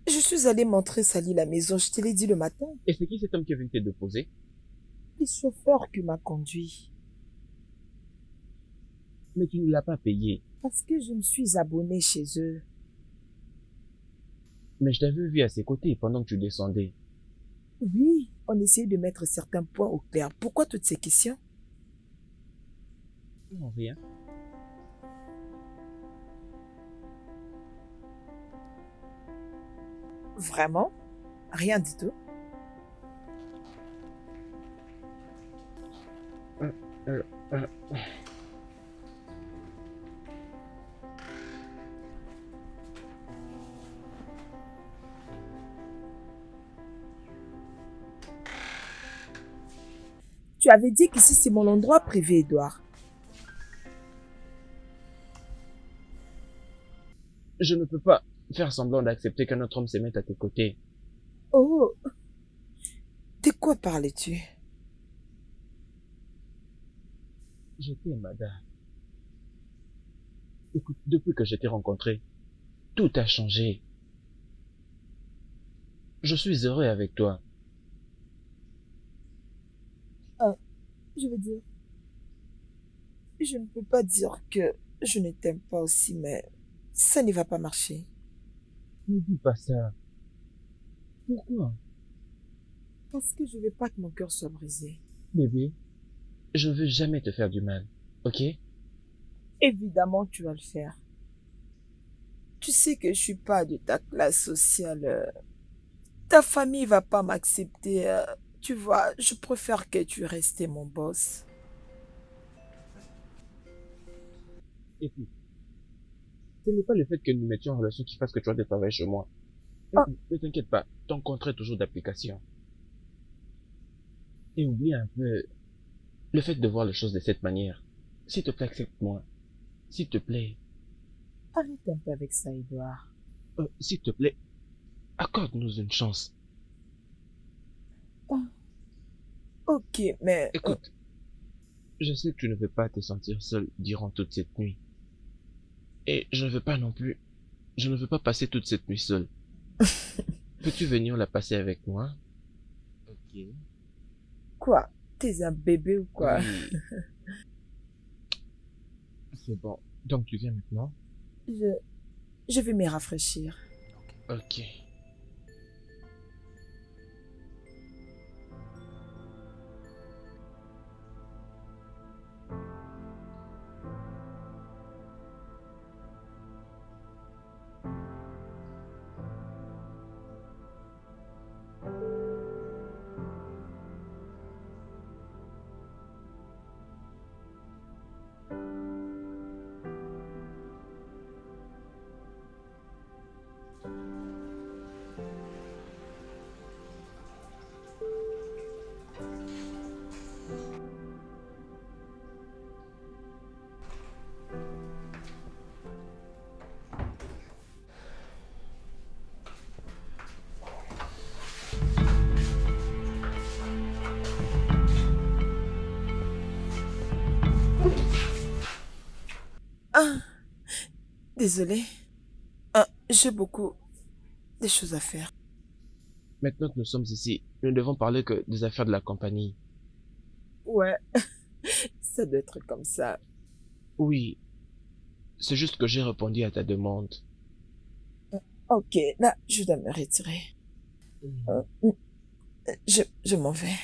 Je suis allée montrer Sally la maison, je te l'ai dit le matin. Et c'est qui cet homme qui est venu te déposer? Le chauffeur qui m'a conduit. Mais tu ne l'as pas payé. Parce que je me suis abonnée chez eux. Mais je t'avais vu à ses côtés pendant que tu descendais. Oui, on essayait de mettre certains points au clair. Pourquoi toutes ces questions? Non, rien. Vraiment? Rien du tout? Euh, euh, Tu avais dit qu'ici c'est mon endroit privé, Edouard. Je ne peux pas faire semblant d'accepter qu'un autre homme se mette à tes côtés. Oh! De quoi parles-tu? Je t'aime, Ada. Écoute, depuis que je t'ai rencontré, tout a changé. Je suis heureux avec toi. Je veux dire, je ne peux pas dire que je ne t'aime pas aussi, mais ça ne va pas marcher. Ne dis pas ça. Pourquoi? Parce que je veux pas que mon cœur soit brisé. Bébé, je ne veux jamais te faire du mal, ok? Évidemment, tu vas le faire. Tu sais que je suis pas de ta classe sociale. Ta famille va pas m'accepter. Tu vois, je préfère que tu restes mon boss. Écoute, ce n'est pas le fait que nous mettions en relation qui fasse que tu as de travail chez moi. Ah. Ne t'inquiète pas, ton contrat est toujours d'application. Et oublie un peu le fait de voir les choses de cette manière. S'il te plaît, accepte-moi. S'il te plaît. Arrête un peu avec ça, Edouard. S'il te plaît, accorde-nous une chance. Ok, mais... Écoute, je sais que tu ne veux pas te sentir seul durant toute cette nuit. Et je ne veux pas non plus. Je ne veux pas passer toute cette nuit seul. Peux-tu venir la passer avec moi? Ok. Quoi? T'es un bébé ou quoi? Oui, c'est bon. Donc tu viens maintenant? Je, je vais me rafraîchir. Ok. Ah, désolé. J'ai beaucoup de choses à faire. Maintenant que nous sommes ici, nous ne devons parler que des affaires de la compagnie. Ouais, ça doit être comme ça. Oui, c'est juste que j'ai répondu à ta demande. Ok, là, je dois me retirer. Euh, je m'en vais.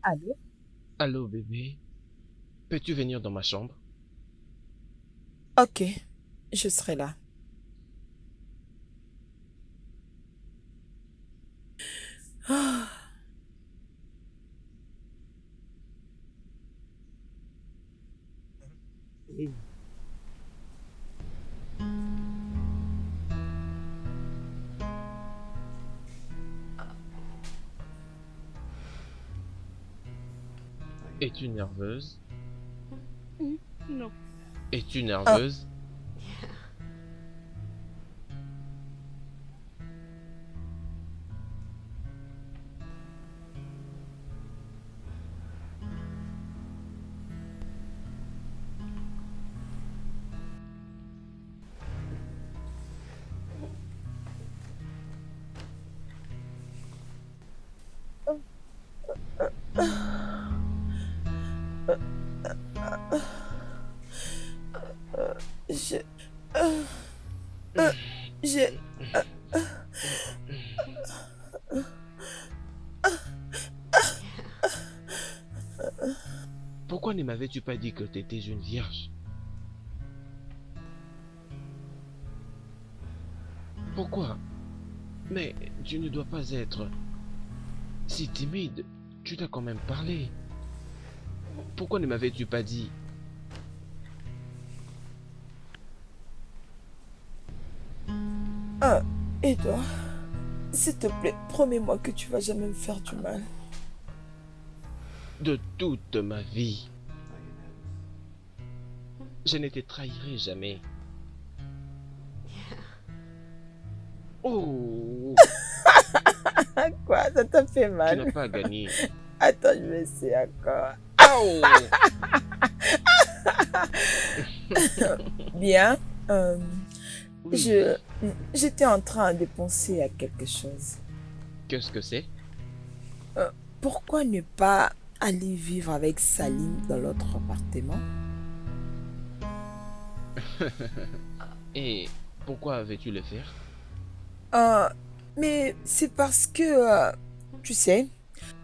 Allô? Allô bébé, peux-tu venir dans ma chambre? Ok, je serai là. Ah, Es-tu nerveuse? Non. Es-tu ah, nerveuse? je, euh, euh, je, Pourquoi ne m'avais-tu pas dit que tu étais une vierge? Pourquoi? Mais tu ne dois pas être si timide. Tu t'as quand même parlé. Pourquoi ne m'avais-tu pas dit? ah, et toi? S'il te plaît, promets-moi que tu vas jamais me faire du mal. De toute ma vie, je ne te trahirai jamais. Oh, Quoi? Ça t'a fait tu mal? n'as pas gagné. Attends, je vais essayer encore. Oh! Bien. Oui. J'étais en train de penser à quelque chose. Qu'est-ce que c'est? Euh, Pourquoi ne pas aller vivre avec Salim dans l'autre appartement? Et pourquoi avais-tu le faire? Euh, mais c'est parce que, tu sais,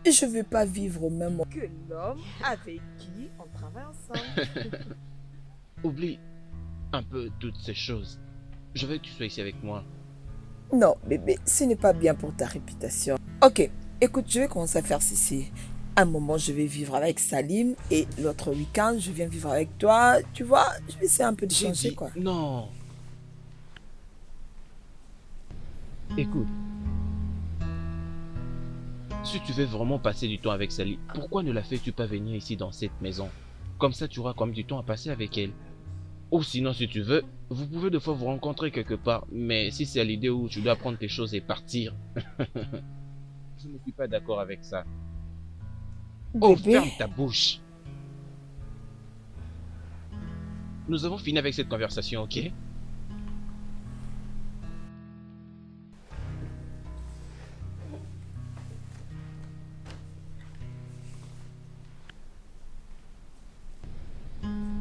je veux pas vivre au même monde que l'homme avec qui on travaille ensemble. Oublie un peu toutes ces choses. Je veux que tu sois ici avec moi. Non, bébé, ce n'est pas bien pour ta réputation. Ok, écoute, je vais commencer à faire ceci. Un moment, je vais vivre avec Salim et l'autre week-end, je viens vivre avec toi. Tu vois, je vais essayer un peu de J'ai changer, dit quoi. non. Écoute, si tu veux vraiment passer du temps avec Sally, pourquoi ne la fais-tu pas venir ici dans cette maison? Comme ça, tu auras quand même du temps à passer avec elle. Ou sinon, si tu veux, vous pouvez des fois vous rencontrer quelque part. Mais si c'est à l'idée où tu dois prendre tes choses et partir, je ne suis pas d'accord avec ça. Oh, Bébé, ferme ta bouche. Nous avons fini avec cette conversation, ok?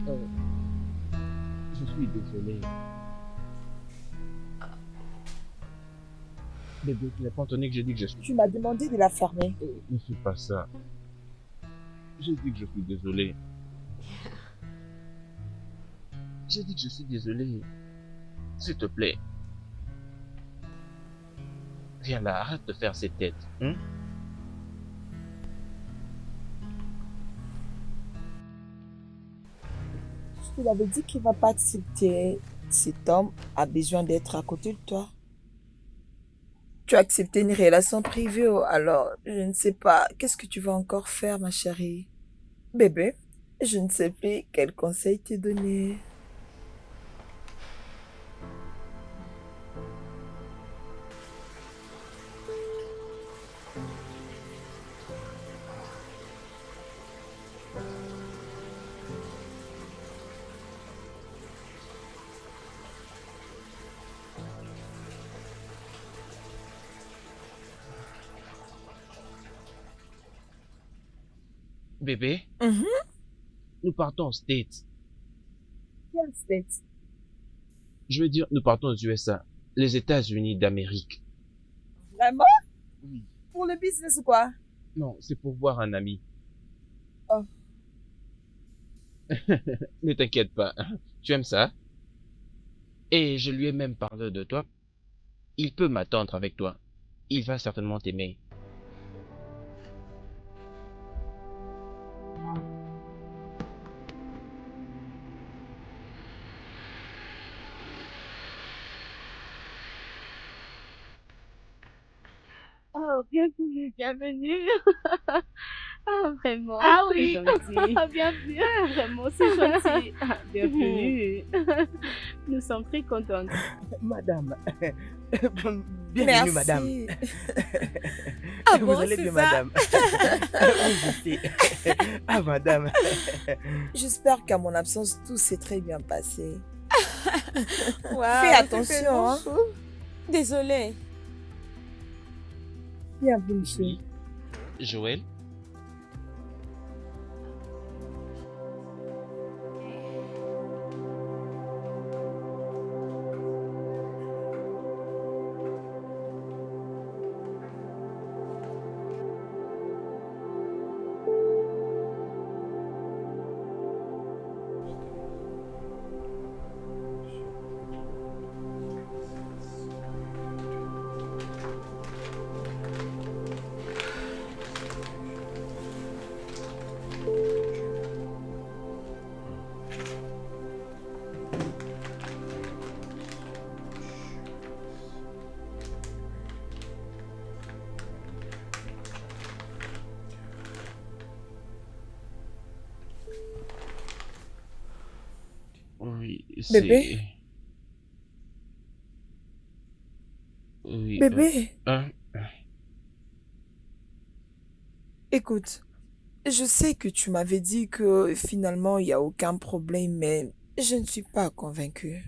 Oh, je suis désolé. Bébé, tu n'as pas entendu que j'ai dit que je suis... tu m'as demandé de la fermer. Ne fais pas ça. J'ai dit que je suis désolé. J'ai dit que je suis désolé. S'il te plaît. Viens là, arrête de faire cette tête. Hein? Je te l'avais dit qu'il va pas accepter. Cet homme a besoin d'être à côté de toi. Tu as accepté une relation privée, oh, alors je ne sais pas. Qu'est-ce que tu vas encore faire, ma chérie? Bébé, je ne sais plus quel conseil te donner. Bébé, nous partons aux States. Quel state? Je veux dire, nous partons aux USA. Les États-Unis d'Amérique. Vraiment? Oui. Pour le business ou quoi? Non, c'est pour voir un ami. Oh. Ne t'inquiète pas. Tu aimes ça? Et je lui ai même parlé de toi. Il peut m'attendre avec toi. Il va certainement t'aimer. Oh, bienvenue, bienvenue. Ah, vraiment. Ah c'est oui. gentil. Bienvenue. Ah, vraiment, c'est gentil. Ah, bienvenue. Nous sommes très contents. Madame. Bienvenue, Merci. madame. Ah Vous bon, allez c'est bien, ça? madame? Oui, je sais. Ah, madame. J'espère qu'à mon absence, tout s'est très bien passé. Wow, Fais attention, hein. Désolée. Bienvenue, chérie. Joël? Oui, c'est... Bébé? Oui. Bébé, Hein? écoute, je sais que tu m'avais dit que finalement il n'y a aucun problème, mais je ne suis pas convaincue.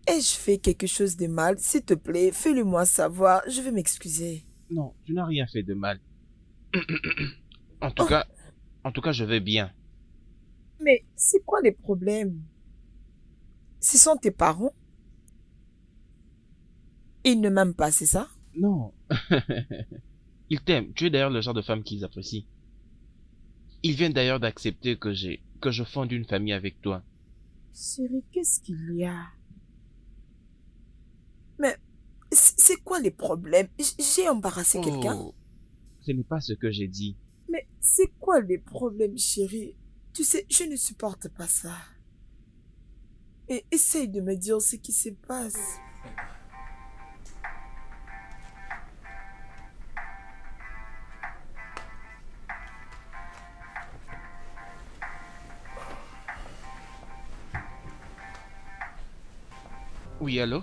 Ai-je fait quelque chose de mal? S'il te plaît, fais-le moi savoir, je vais m'excuser. Non, tu n'as rien fait de mal. En Oh. tout cas, je vais bien. Mais c'est quoi les problèmes? Ce sont tes parents? Ils ne m'aiment pas, c'est ça? Non. Ils t'aiment. Tu es d'ailleurs le genre de femme qu'ils apprécient. Ils viennent d'ailleurs d'accepter que je fonde une famille avec toi. Chérie, qu'est-ce qu'il y a? Mais c'est quoi les problèmes? J'ai embarrassé quelqu'un? Oh, ce n'est pas ce que j'ai dit. Mais C'est quoi les problèmes, chérie? Tu sais, je ne supporte pas ça. Et essaye de me dire ce qui se passe. Oui, allô?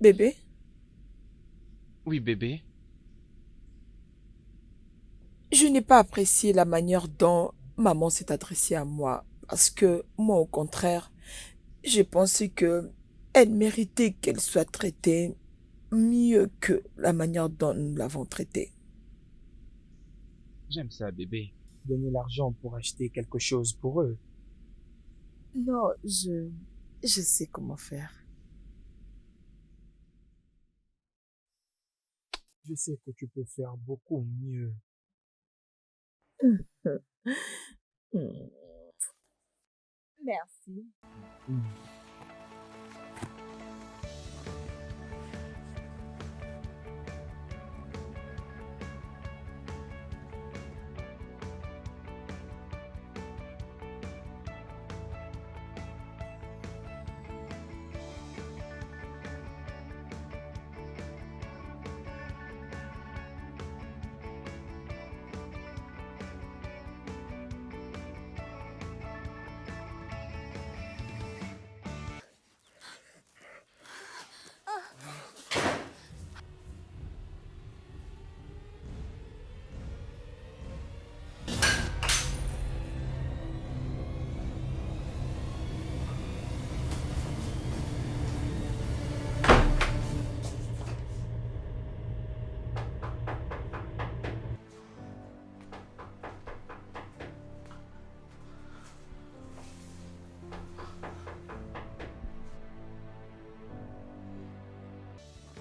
Bébé, Oui, bébé. je n'ai pas apprécié la manière dont maman s'est adressée à moi. Parce que moi, au contraire, j'ai pensé que elle méritait qu'elle soit traitée mieux que la manière dont nous l'avons traitée. J'aime ça, bébé. Donner l'argent pour acheter quelque chose pour eux. Non, je sais comment faire. Je sais que tu peux faire beaucoup mieux. Hmm. Merci. Hmm.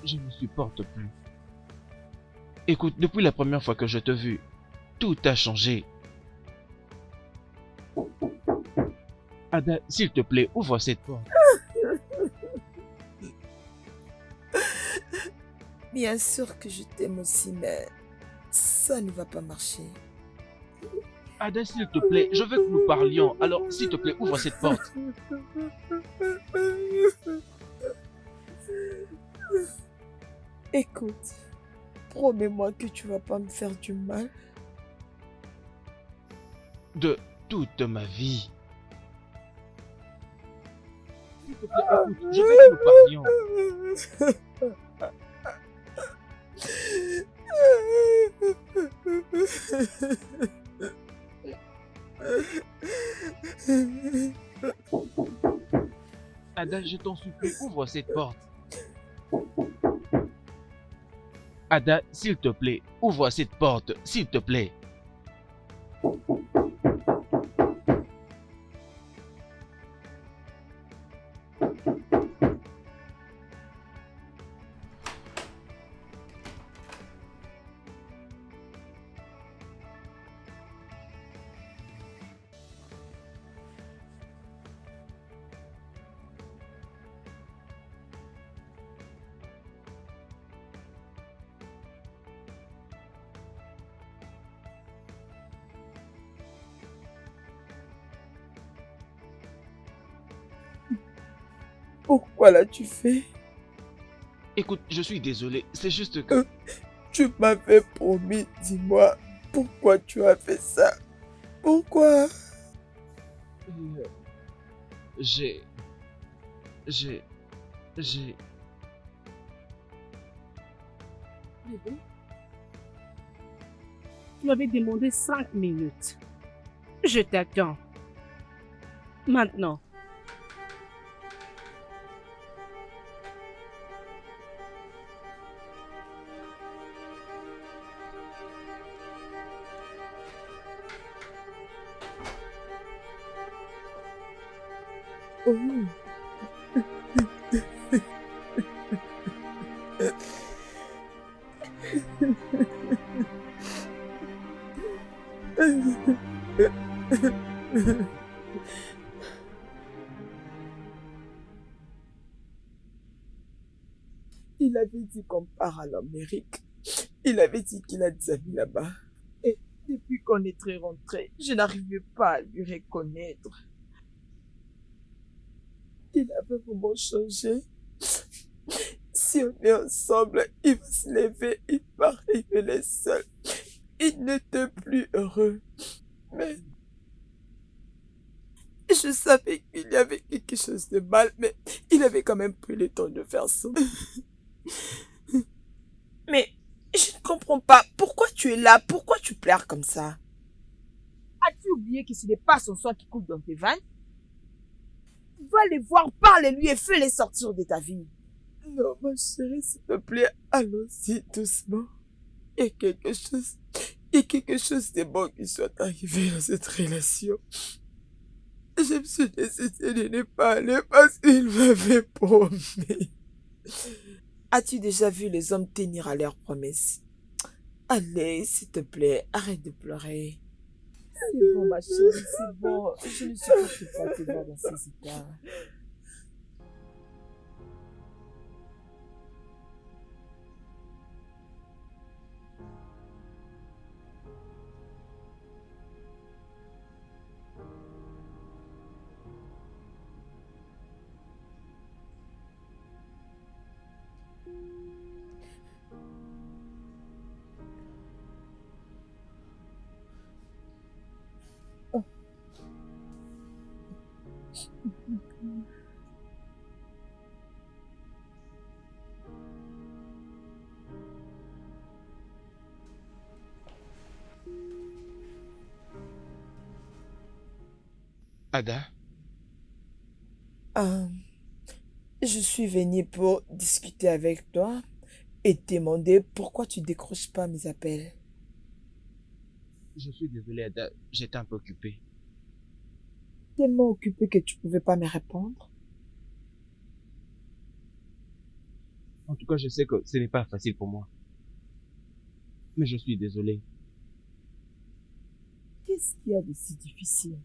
Je ne supporte plus. Écoute, depuis la première fois que je t'ai vu, tout a changé. Ada, s'il te plaît, ouvre cette porte. Bien sûr que je t'aime aussi, mais ça ne va pas marcher. Ada, s'il te plaît, je veux que nous parlions. Alors, s'il te plaît, ouvre cette porte. Écoute, promets-moi que tu vas pas me faire du mal. De toute ma vie. S'il te plaît, écoute, je veux que nous parlions. Ada, je t'en supplie, ouvre cette porte. Ada, s'il te plaît, ouvre cette porte, s'il te plaît. Pourquoi l'as-tu fait? Écoute, je suis désolé, c'est juste que... Tu m'avais promis, dis-moi, pourquoi tu as fait ça? Pourquoi? J'ai... Bébé, tu m'avais demandé 5 minutes. Je t'attends. Maintenant. Oh. Il avait dit qu'on part à l'Amérique. Il avait dit qu'il a des amis là-bas. Et depuis qu'on est rentré, je n'arrivais pas à lui reconnaître. Il avait vraiment changé. Si on est ensemble, il va se lever, il part, il me laisse seul. Il n'était plus heureux. Mais je savais qu'il y avait quelque chose de mal, mais il avait quand même pris le temps de faire ça. Mais je ne comprends pas. Pourquoi tu es là? Pourquoi tu pleures comme ça? As-tu oublié que ce n'est pas son sang qui coule dans tes veines? Va les voir, parle-lui et fais-les sortir de ta vie. Non, ma chérie, s'il te plaît, allons-y doucement. Il y a quelque chose de bon qui soit arrivé dans cette relation. Je me suis décidé de ne pas aller parce qu'il m'avait promis. As-tu déjà vu les hommes tenir à leurs promesses? Allez, s'il te plaît, arrête de pleurer. C'est bon, ma chérie, c'est bon. Je ne supporte pas te voir dans ces états. Ada, Euh, je suis venue pour discuter avec toi et te demander pourquoi tu décroches pas mes appels. je suis désolé, Ada, j'étais un peu occupé. Tellement occupé que tu pouvais pas me répondre. En tout cas, je sais que ce n'est pas facile pour moi. Mais je suis désolé. Qu'est-ce qu'il y a de si difficile?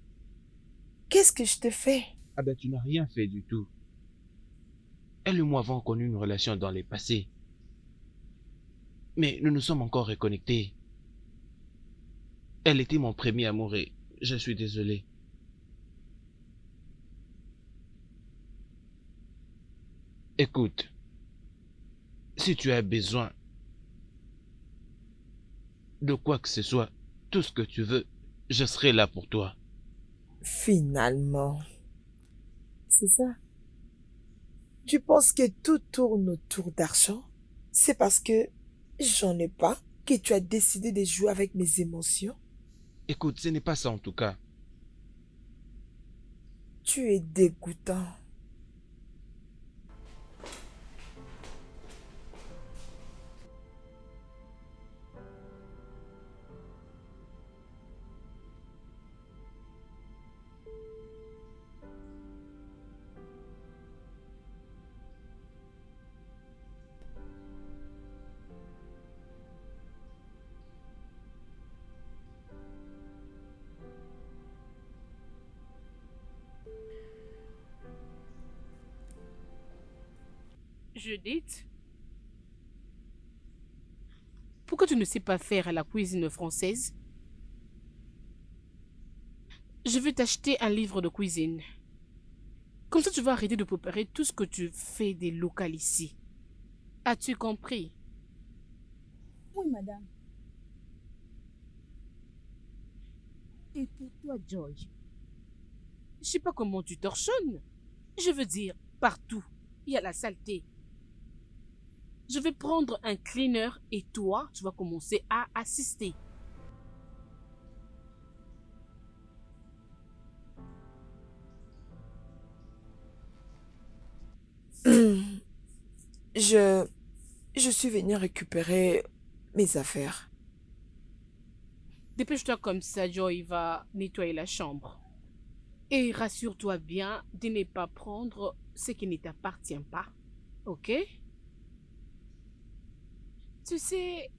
Qu'est-ce que je te fais? Ada, tu n'as rien fait du tout. Elle et moi avons connu une relation dans le passé. Mais nous nous sommes encore reconnectés. Elle était mon premier amour et je suis désolé. Écoute, si tu as besoin de quoi que ce soit, tout ce que tu veux, je serai là pour toi. Finalement, c'est ça. Tu penses que tout tourne autour d'argent? C'est parce que j'en ai pas que tu as décidé de jouer avec mes émotions? Écoute, ce n'est pas ça en tout cas. Tu es dégoûtant. Judith, pourquoi tu ne sais pas faire la cuisine française? Je vais t'acheter un livre de cuisine. Comme ça, tu vas arrêter de préparer tout ce que tu fais des locales ici. As-tu compris? Oui, madame. Et pour toi, Joy, je sais pas comment tu torchonnes. Je veux dire, partout, il y a la saleté. Je vais prendre un cleaner et toi, tu vas commencer à assister. Je suis venue récupérer mes affaires. Dépêche-toi comme ça, Joy va nettoyer la chambre. Et rassure-toi bien de ne pas prendre ce qui ne t'appartient pas. Ok? Tu sais,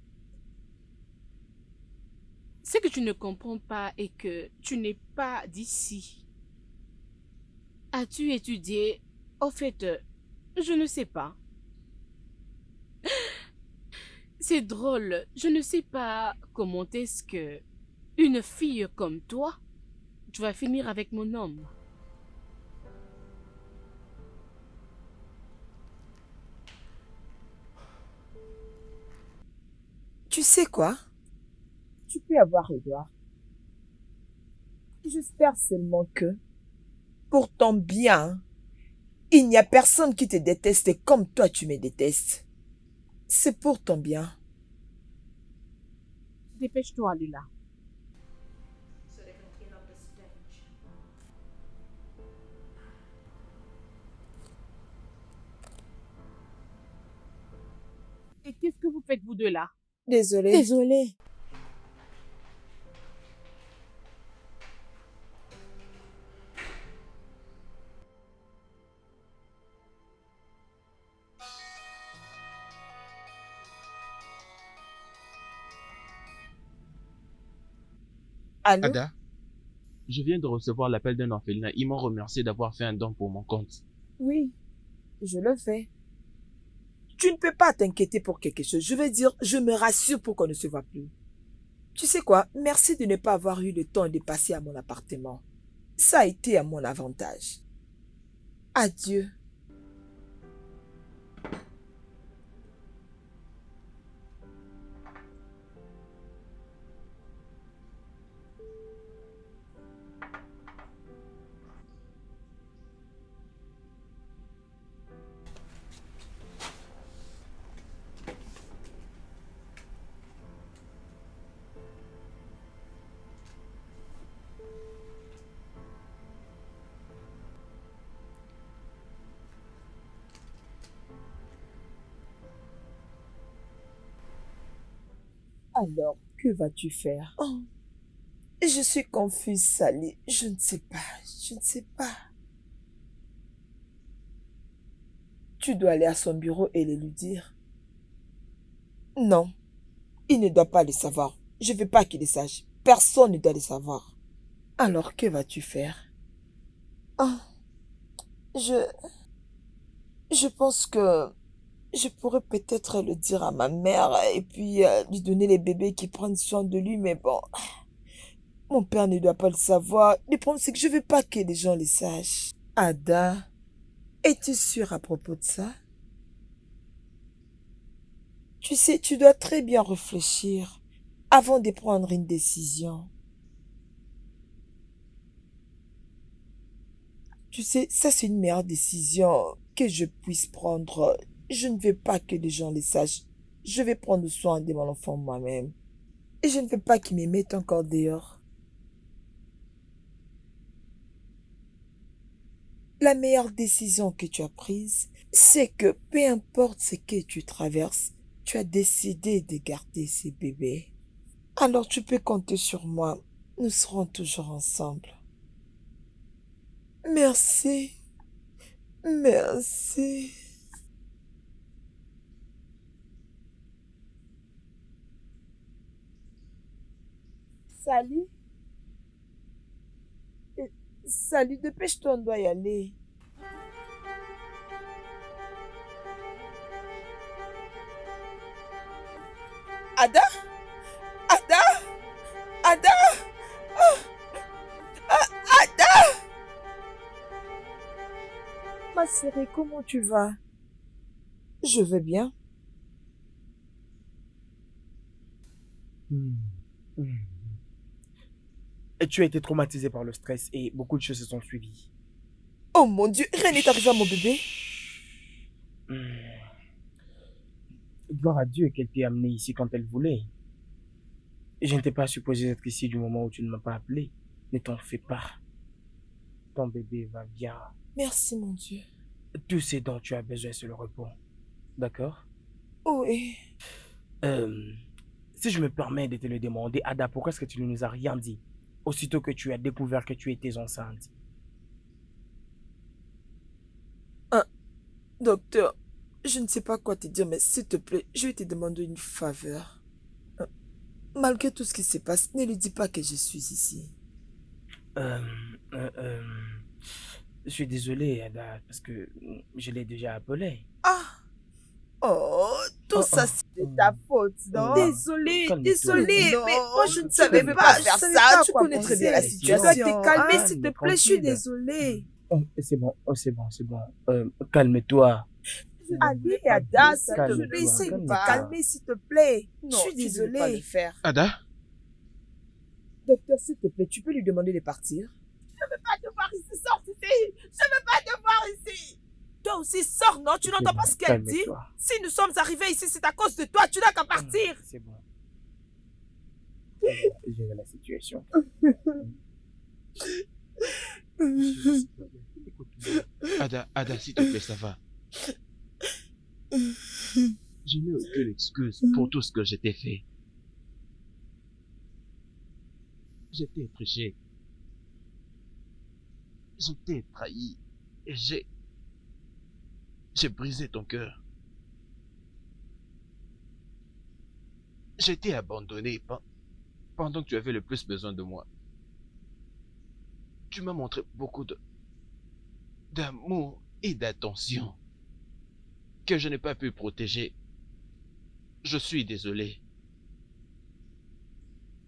ce que tu ne comprends pas est que tu n'es pas d'ici. As-tu étudié? Au fait, je ne sais pas. C'est drôle, je ne sais pas comment est-ce que une fille comme toi, tu vas finir avec mon homme. Tu sais quoi? Tu peux avoir Edouard. J'espère seulement que, pour ton bien, il n'y a personne qui te déteste comme toi tu me détestes. C'est pour ton bien. Dépêche-toi, Lila. Et qu'est-ce que vous faites, vous deux là? Désolée. Désolée. Allô? Ada, je viens de recevoir l'appel d'un orphelinat. Ils m'ont remercié d'avoir fait un don pour mon compte. Oui, je le fais. Tu ne peux pas t'inquiéter pour quelque chose. Je veux dire, je me rassure pour qu'on ne se voit plus. Tu sais quoi? Merci de ne pas avoir eu le temps de passer à mon appartement. Ça a été à mon avantage. Adieu. Alors, que vas-tu faire? Oh, je suis confuse, Sally. Je ne sais pas. Je ne sais pas. Tu dois aller à son bureau et le lui dire. Non, il ne doit pas le savoir. Je ne veux pas qu'il le sache. Personne ne doit le savoir. Alors, que vas-tu faire? Ah, je... Je pense que je pourrais peut-être le dire à ma mère et puis lui donner les bébés qui prennent soin de lui, mais bon, mon père ne doit pas le savoir. Le problème, c'est que je veux pas que les gens le sachent. Ada, es-tu sûre à propos de ça? Tu sais, tu dois très bien réfléchir avant de prendre une décision. Tu sais, ça c'est une meilleure décision que je puisse prendre. Je ne veux pas que les gens le sachent. Je vais prendre soin de mon enfant moi-même. Et je ne veux pas qu'il me mette encore dehors. La meilleure décision que tu as prise, c'est que peu importe ce que tu traverses, tu as décidé de garder ces bébés. Alors tu peux compter sur moi. Nous serons toujours ensemble. Merci. Merci. Salut. Salut, dépêche-toi, on doit y aller. Ada? Ada? Ada? Ada? Ma chérie, comment tu vas? Je vais bien. Et tu as été traumatisé par le stress et beaucoup de choses se sont suivies. Oh mon Dieu, rien n'est arrivé à mon bébé. Gloire à Dieu qu'elle t'ait amené ici quand elle voulait. Et je n'étais pas supposé être ici du moment où tu ne m'as pas appelé. Ne t'en fais pas. Ton bébé va bien. Merci mon Dieu. Tout ce dont tu as besoin, c'est le repos. D'accord? Oui. Si je me permets de te le demander, Ada, pourquoi est-ce que tu ne nous as rien dit aussitôt que tu as découvert que tu étais enceinte? Docteur, je ne sais pas quoi te dire, mais s'il te plaît, je vais te demander une faveur. Malgré tout ce qui se passe, ne lui dis pas que je suis ici. Euh, euh, euh, je suis désolé, Ada, parce que je l'ai déjà appelé. Ah! Oh, Tout ça, c'est de ta faute, non? Désolée, Calme-toi. désolée, Non, mais moi je ne tu savais devais pas pas faire je savais ça, pas tu quoi connais très bien la penser. situation. Tu dois te calmer, hein. s'il te plaît, je suis Tranquille. désolée. C'est bon, c'est bon, c'est bon. Calme-toi. Allez, Ada, s'il te Calme-toi, plaît, essaye de te calme-toi. calmer, s'il te plaît. Non, je suis tu devais pas le désolée. faire. Ada, Docteur, s'il te plaît, tu peux lui demander de partir? Je ne veux pas te voir ici, sors ici. Je ne veux pas te voir ici. Toi aussi, sors, non? Tu n'entends pas ce qu'elle dit? Calme-toi. Si nous sommes arrivés ici, c'est à cause de toi. Tu n'as qu'à partir. C'est bon. Je vais gérer la situation. Ada, s'il te plaît, ça va. Je n'ai aucune excuse pour tout ce que je t'ai fait. Je t'ai triché. Je t'ai trahi. Et j'ai brisé ton cœur. J'ai été abandonné pendant que tu avais le plus besoin de moi. Tu m'as montré beaucoup d'amour et d'attention que je n'ai pas pu protéger. Je suis désolé.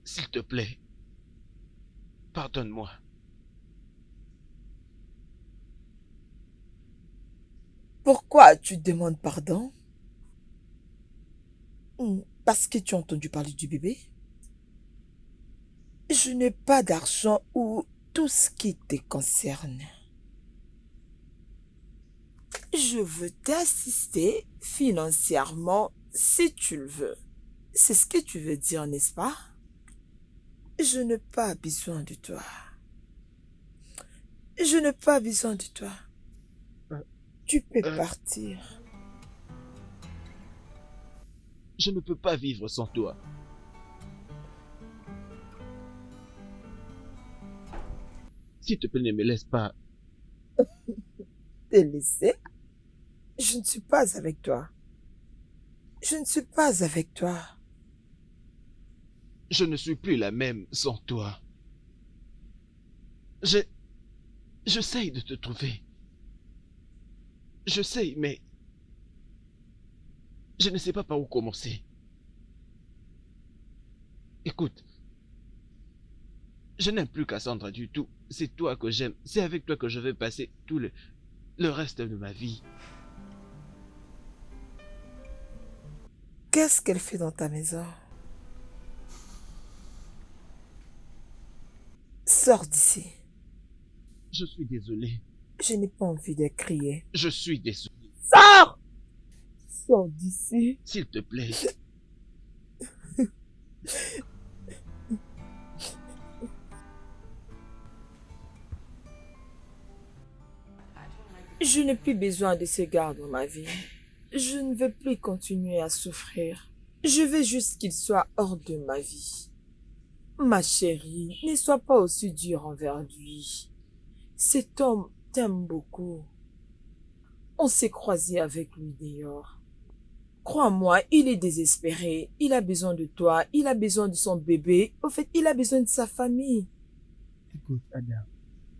S'il te plaît, pardonne-moi. Pourquoi tu demandes pardon? Parce que tu as entendu parler du bébé? Je n'ai pas d'argent ou tout ce qui te concerne. Je veux t'assister financièrement si tu le veux. C'est ce que tu veux dire, n'est-ce pas? Je n'ai pas besoin de toi. Je n'ai pas besoin de toi. Tu peux partir. Je ne peux pas vivre sans toi. S'il te plaît, ne me laisse pas. Te laisser? Je ne suis pas avec toi. Je ne suis pas avec toi. Je ne suis plus la même sans toi. J'essaye de te trouver. Je sais, mais je ne sais pas par où commencer. Écoute, je n'aime plus Cassandra du tout. C'est toi que j'aime. C'est avec toi que je vais passer tout le reste de ma vie. Qu'est-ce qu'elle fait dans ta maison? Sors d'ici. Je suis désolé. Je n'ai pas envie de crier. Je suis désolé. Sors! Sors d'ici. S'il te plaît. Je n'ai plus besoin de ce gars dans ma vie. Je ne veux plus continuer à souffrir. Je veux juste qu'il soit hors de ma vie. Ma chérie, ne sois pas aussi dure envers lui. Cet homme t'aime beaucoup. On s'est croisé avec lui dehors. Crois-moi, il est désespéré. Il a besoin de toi. Il a besoin de son bébé. Au fait, il a besoin de sa famille. Écoute, Ada,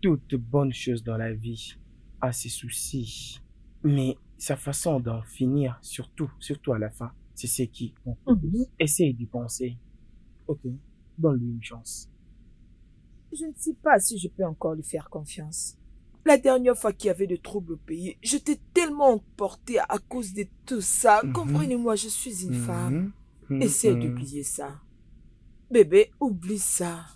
toute bonne chose dans la vie a ses soucis. Mais sa façon d'en finir, surtout à la fin, c'est ce qui compte. Essaye d'y penser. Ok, donne-lui une chance. Je ne sais pas si je peux encore lui faire confiance. La dernière fois qu'il y avait de troubles au pays, j'étais tellement emportée à cause de tout ça. Comprenez-moi, je suis une femme. Essaye d'oublier ça. Bébé, oublie ça.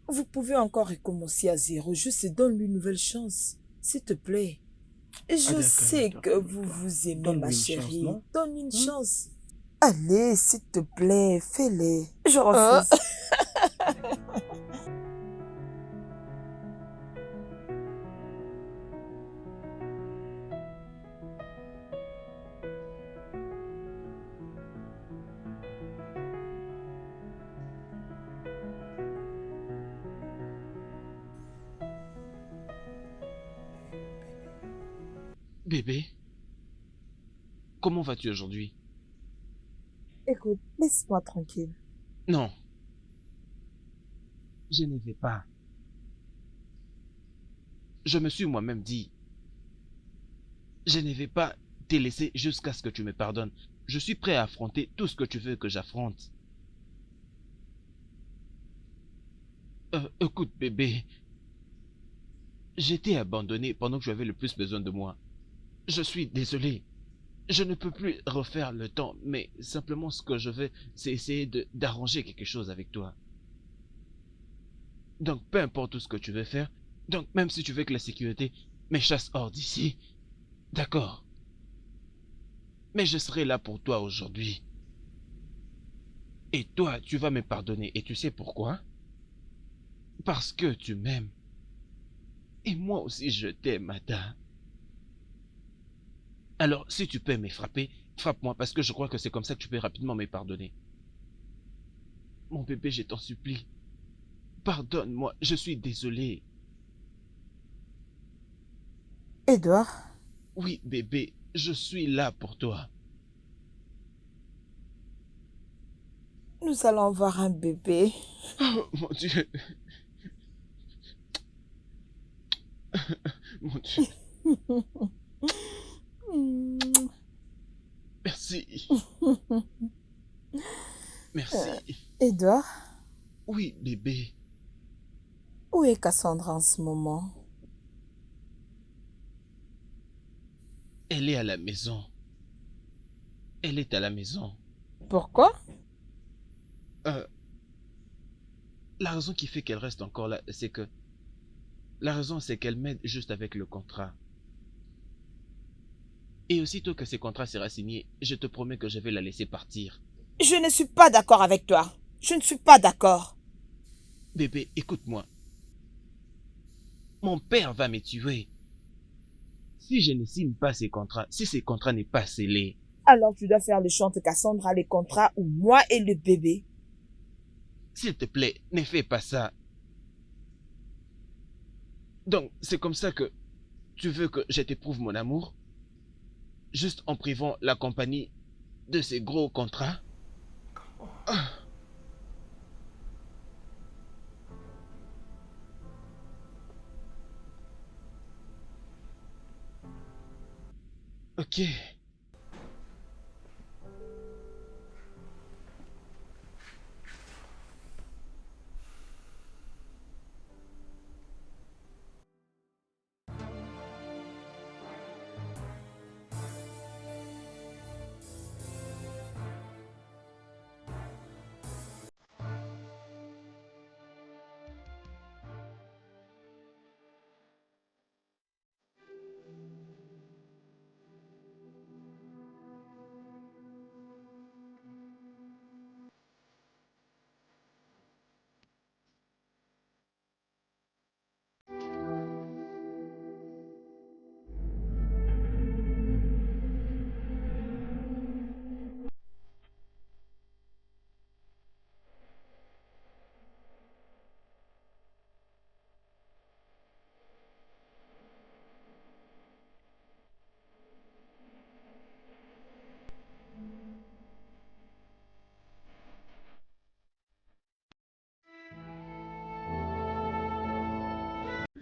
Vous pouvez encore recommencer à zéro. Juste donne-lui une nouvelle chance. S'il te plaît. Je sais que vous vous aimez, Donne-lui ma une chance, chérie. non? Donne une chance. Allez, s'il te plaît, fais-le. Je refuse. Bébé, comment vas-tu aujourd'hui? Écoute, laisse-moi tranquille. Non. Je ne vais pas. Je me suis moi-même dit, je ne vais pas t'ai laissé jusqu'à ce que tu me pardonnes. Je suis prêt à affronter tout ce que tu veux que j'affronte. Écoute, bébé. J'ai été abandonné pendant que tu avais le plus besoin de moi. Je suis désolé. Je ne peux plus refaire le temps, mais simplement ce que je veux, c'est essayer d'arranger quelque chose avec toi. Donc, peu importe tout ce que tu veux faire, donc même si tu veux que la sécurité me chasse hors d'ici, d'accord. Mais je serai là pour toi aujourd'hui. Et toi, tu vas me pardonner. Et tu sais pourquoi? Parce que tu m'aimes. Et moi aussi, je t'aime, Ada. Alors, si tu peux me frapper, frappe-moi, parce que je crois que c'est comme ça que tu peux rapidement me pardonner. Mon bébé, je t'en supplie. Pardonne-moi, je suis désolé. Edouard, Oui, bébé, je suis là pour toi. nous allons avoir un bébé. Oh, mon Dieu. Mon Dieu. Merci. Merci. Edouard, Oui, bébé. où est Cassandra en ce moment? Elle est à la maison. Elle est à la maison. Pourquoi? La raison qui fait qu'elle reste encore là, c'est que... La raison, c'est qu'elle m'aide juste avec le contrat. Et aussitôt que ce contrat sera signé, je te promets que je vais la laisser partir. Je ne suis pas d'accord avec toi. Je ne suis pas d'accord. Bébé, écoute-moi. Mon père va me tuer. Si je ne signe pas ces contrats, si ces contrats n'est pas scellé... Alors tu dois faire le choix entre Cassandra, les contrats ou moi et le bébé. S'il te plaît, ne fais pas ça. Donc, c'est comme ça que tu veux que je t'éprouve mon amour? Juste en privant la compagnie de ces gros contrats? Ah. Ok.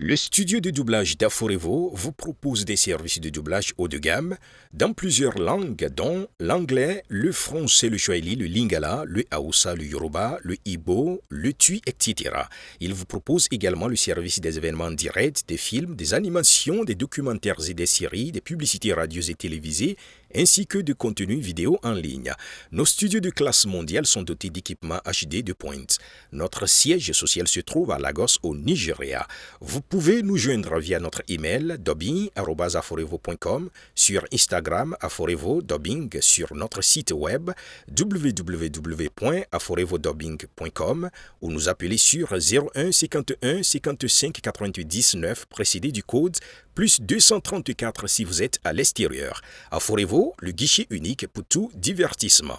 Le studio de doublage d'Aforevo vous propose des services de doublage haut de gamme dans plusieurs langues, dont l'anglais, le français, le swahili, le lingala, le hausa, le yoruba, le igbo, le tui, etc. Il vous propose également le service des événements directs, des films, des animations, des documentaires et des séries, des publicités radio et télévisées, ainsi que de contenus vidéo en ligne. Nos studios de classe mondiale sont dotés d'équipements HD de pointe. Notre siège social se trouve à Lagos, au Nigeria. Vous pouvez nous joindre via notre email dubbing@aforevo.com, sur Instagram Aforevo Dubbing, sur notre site web www.aforevodubbing.com ou nous appeler sur 01 51 55 88 19 précédé du code plus 234 si vous êtes à l'extérieur. Aforevo, le guichet unique pour tout divertissement.